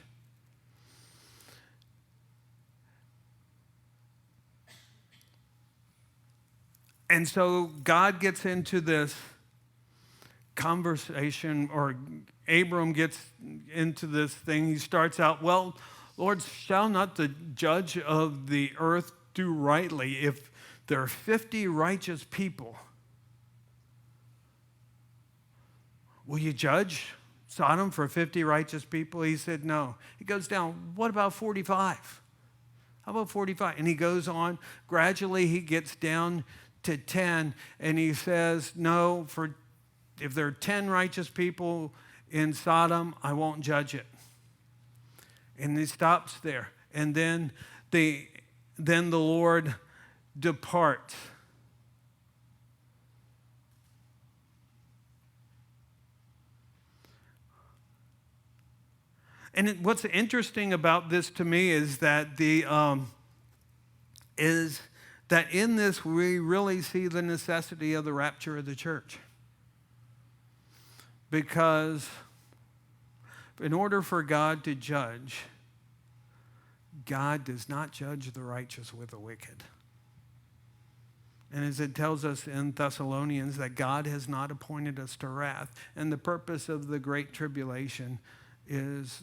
And so God gets into this conversation, or Abram gets into this thing. He starts out, well, Lord, shall not the judge of the earth do rightly if there are 50 righteous people? Will you judge Sodom for 50 righteous people? He said, no. He goes down, what about 45? How about 45? And he goes on. Gradually, he gets down to 10, and he says, no, if there are 10 righteous people in Sodom, I won't judge it. And he stops there. And then the Lord departs. And what's interesting about this to me is that in this we really see the necessity of the rapture of the church. Because in order for God to judge, God does not judge the righteous with the wicked. And as it tells us in Thessalonians that God has not appointed us to wrath. And the purpose of the great tribulation is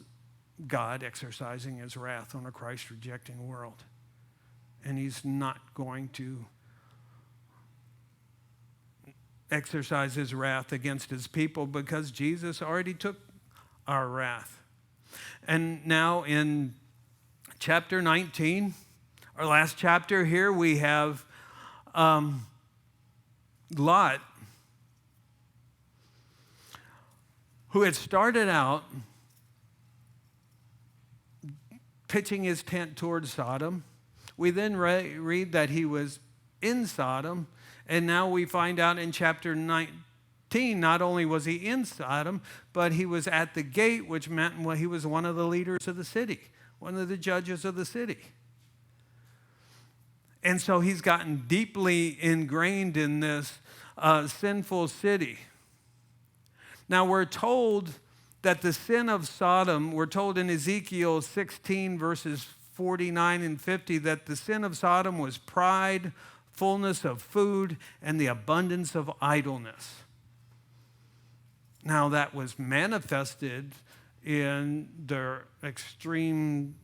God exercising his wrath on a Christ-rejecting world. And he's not going to exercise his wrath against his people because Jesus already took our wrath. And now in chapter 19, our last chapter here, we have Lot, who had started out pitching his tent towards Sodom. We then read that he was in Sodom, and now we find out in chapter 19, not only was he in Sodom, but he was at the gate, which meant he was one of the leaders of the city, one of the judges of the city. And so he's gotten deeply ingrained in this sinful city. Now we're told that the sin of Sodom, we're told in Ezekiel 16 verses 49 and 50 that the sin of Sodom was pride, fullness of food, and the abundance of idleness. Now that was manifested in their extreme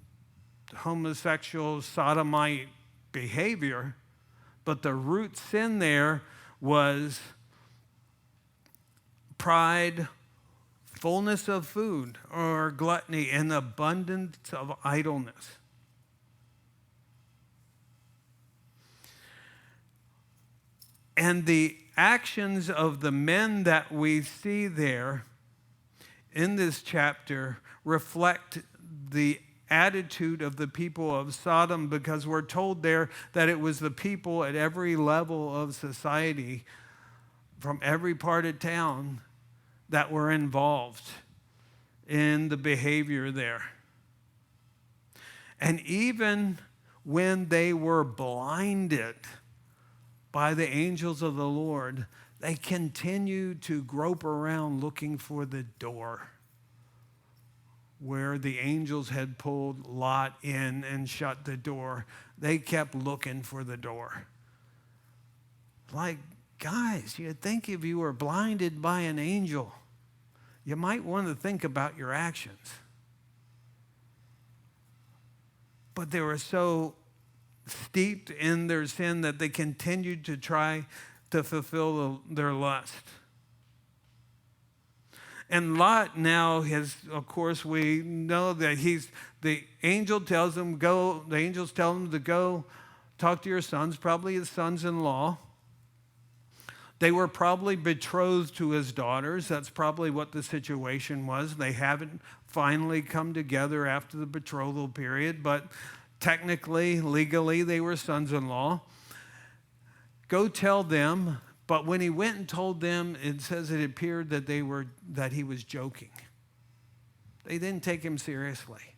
homosexual sodomite behavior, but the root sin there was pride, fullness of food, or gluttony, and abundance of idleness. And the actions of the men that we see there in this chapter reflect the attitude of the people of Sodom, because we're told there that it was the people at every level of society from every part of town that were involved in the behavior there. And even when they were blinded by the angels of the Lord, they continued to grope around looking for the door where the angels had pulled Lot in and shut the door. They kept looking for the door. Like, guys, you'd think if you were blinded by an angel, you might want to think about your actions. But they were so steeped in their sin that they continued to try to fulfill their lust. And Lot now has, of course, we know that the angel tells him, go, the angels tell him to go talk to your sons, probably his sons-in-law. They were probably betrothed to his daughters. That's probably what the situation was. They haven't finally come together after the betrothal period, but technically, legally, they were sons-in-law. Go tell them. But when he went and told them, it says it appeared that he was joking. They didn't take him seriously.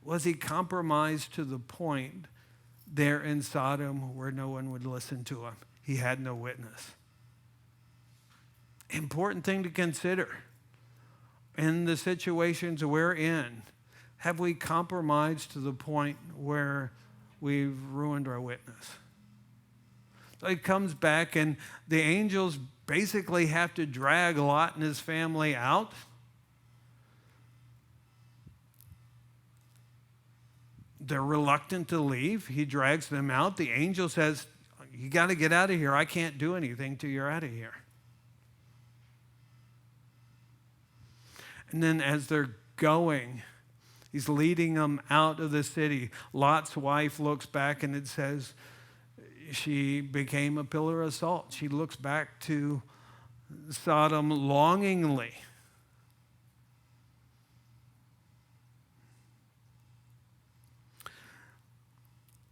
Was he compromised to the point there in Sodom where no one would listen to him? He had no witness. Important thing to consider in the situations we're in. Have we compromised to the point where we've ruined our witness? So he comes back, and the angels basically have to drag Lot and his family out. They're reluctant to leave. He drags them out. The angel says, you got to get out of here. I can't do anything till you're out of here. And then as they're going, he's leading them out of the city. Lot's wife looks back, and it says, she became a pillar of salt. She looks back to Sodom longingly.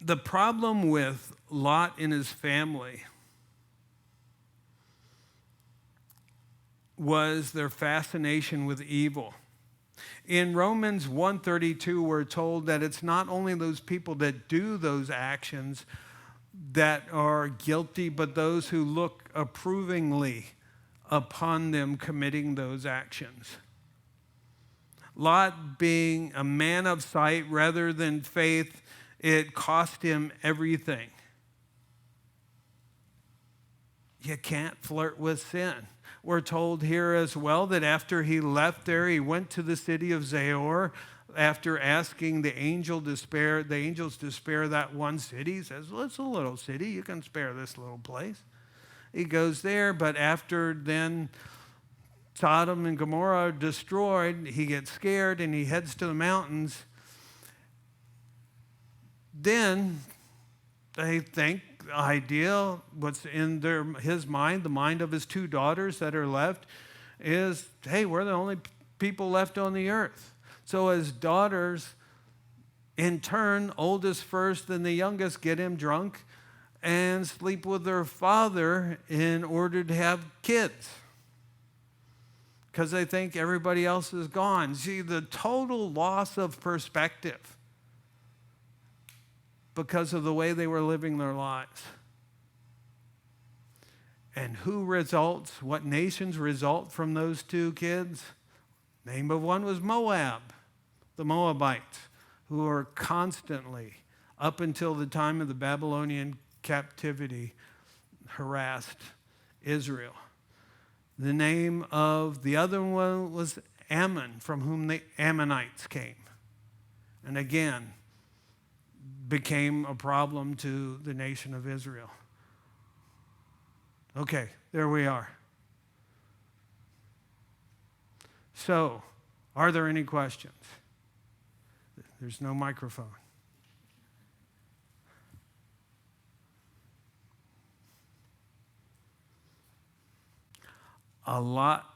The problem with Lot and his family was their fascination with evil. In Romans 1:32, we're told that it's not only those people that do those actions that are guilty, but those who look approvingly upon them committing those actions. Lot, being a man of sight rather than faith, it cost him everything. You can't flirt with sin. We're told here as well that after he left there, he went to the city of Zoar. After asking the angels to spare that one city, he says, well, it's a little city. You can spare this little place. He goes there, but after then Sodom and Gomorrah are destroyed, he gets scared and he heads to the mountains. Then they think the idea, what's in his mind, the mind of his two daughters that are left, is, hey, we're the only people left on the earth. So his daughters, in turn, oldest first and the youngest, get him drunk and sleep with their father in order to have kids, because they think everybody else is gone. See, the total loss of perspective because of the way they were living their lives. And who results, what nations result from those two kids? Name of one was Moab, the Moabites, who are constantly, up until the time of the Babylonian captivity, harassed Israel. The name of the other one was Ammon, from whom the Ammonites came. And again, became a problem to the nation of Israel. Okay, there we are. So, are there any questions? There's no microphone. A lot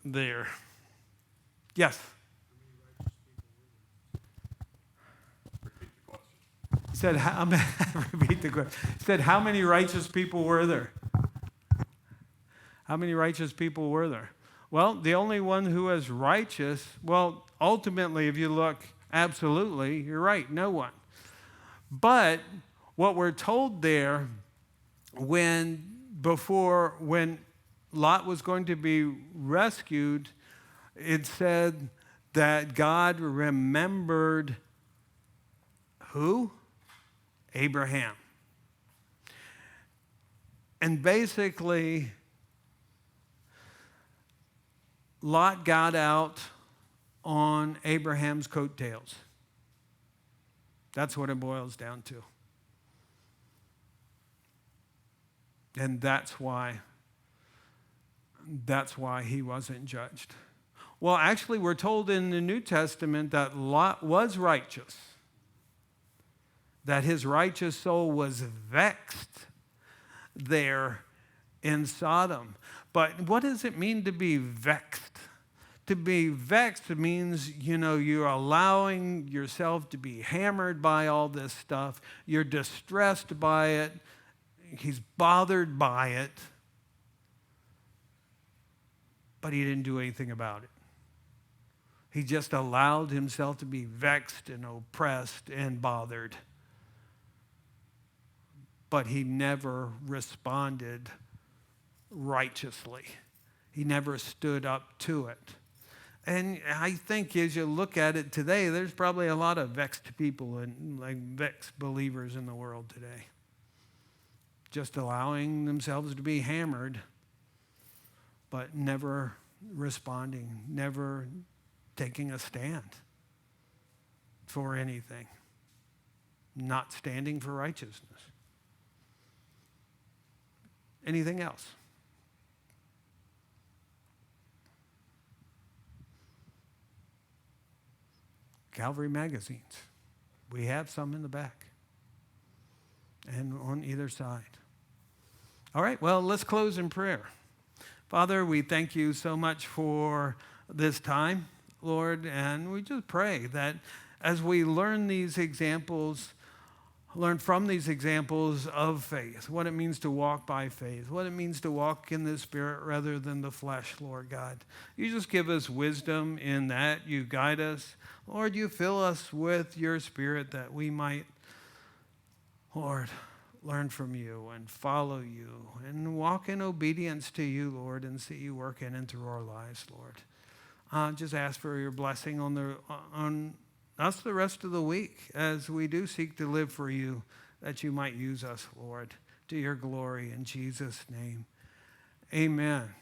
there. Yes? Said, repeat the question. Said, how many righteous people were there? How many righteous people were there? Well, the only one who was righteous, well, ultimately, if you look, absolutely, you're right, no one. But what we're told there, when Lot was going to be rescued, it said that God remembered who? Abraham. And basically, Lot got out on Abraham's coattails. That's what it boils down to. And that's why he wasn't judged. Well, actually, we're told in the New Testament that Lot was righteous, that his righteous soul was vexed there in Sodom. But what does it mean to be vexed? To be vexed means, you're allowing yourself to be hammered by all this stuff. You're distressed by it. He's bothered by it. But he didn't do anything about it. He just allowed himself to be vexed and oppressed and bothered. But he never responded righteously. He never stood up to it. And I think as you look at it today, there's probably a lot of vexed people and vexed believers in the world today. Just allowing themselves to be hammered, but never responding, never taking a stand for anything, not standing for righteousness. Anything else? Calvary magazines. We have some in the back and on either side. All right, well, let's close in prayer. Father, we thank you so much for this time, Lord, and we just pray that as we learn from these examples of faith, what it means to walk by faith, what it means to walk in the Spirit rather than the flesh, Lord God. You just give us wisdom in that. You guide us. Lord, you fill us with your Spirit that we might, Lord, learn from you and follow you and walk in obedience to you, Lord, and see you work in and through our lives, Lord. Just ask for your blessing on us the rest of the week as we do seek to live for you, that you might use us, Lord, to your glory in Jesus' name. Amen.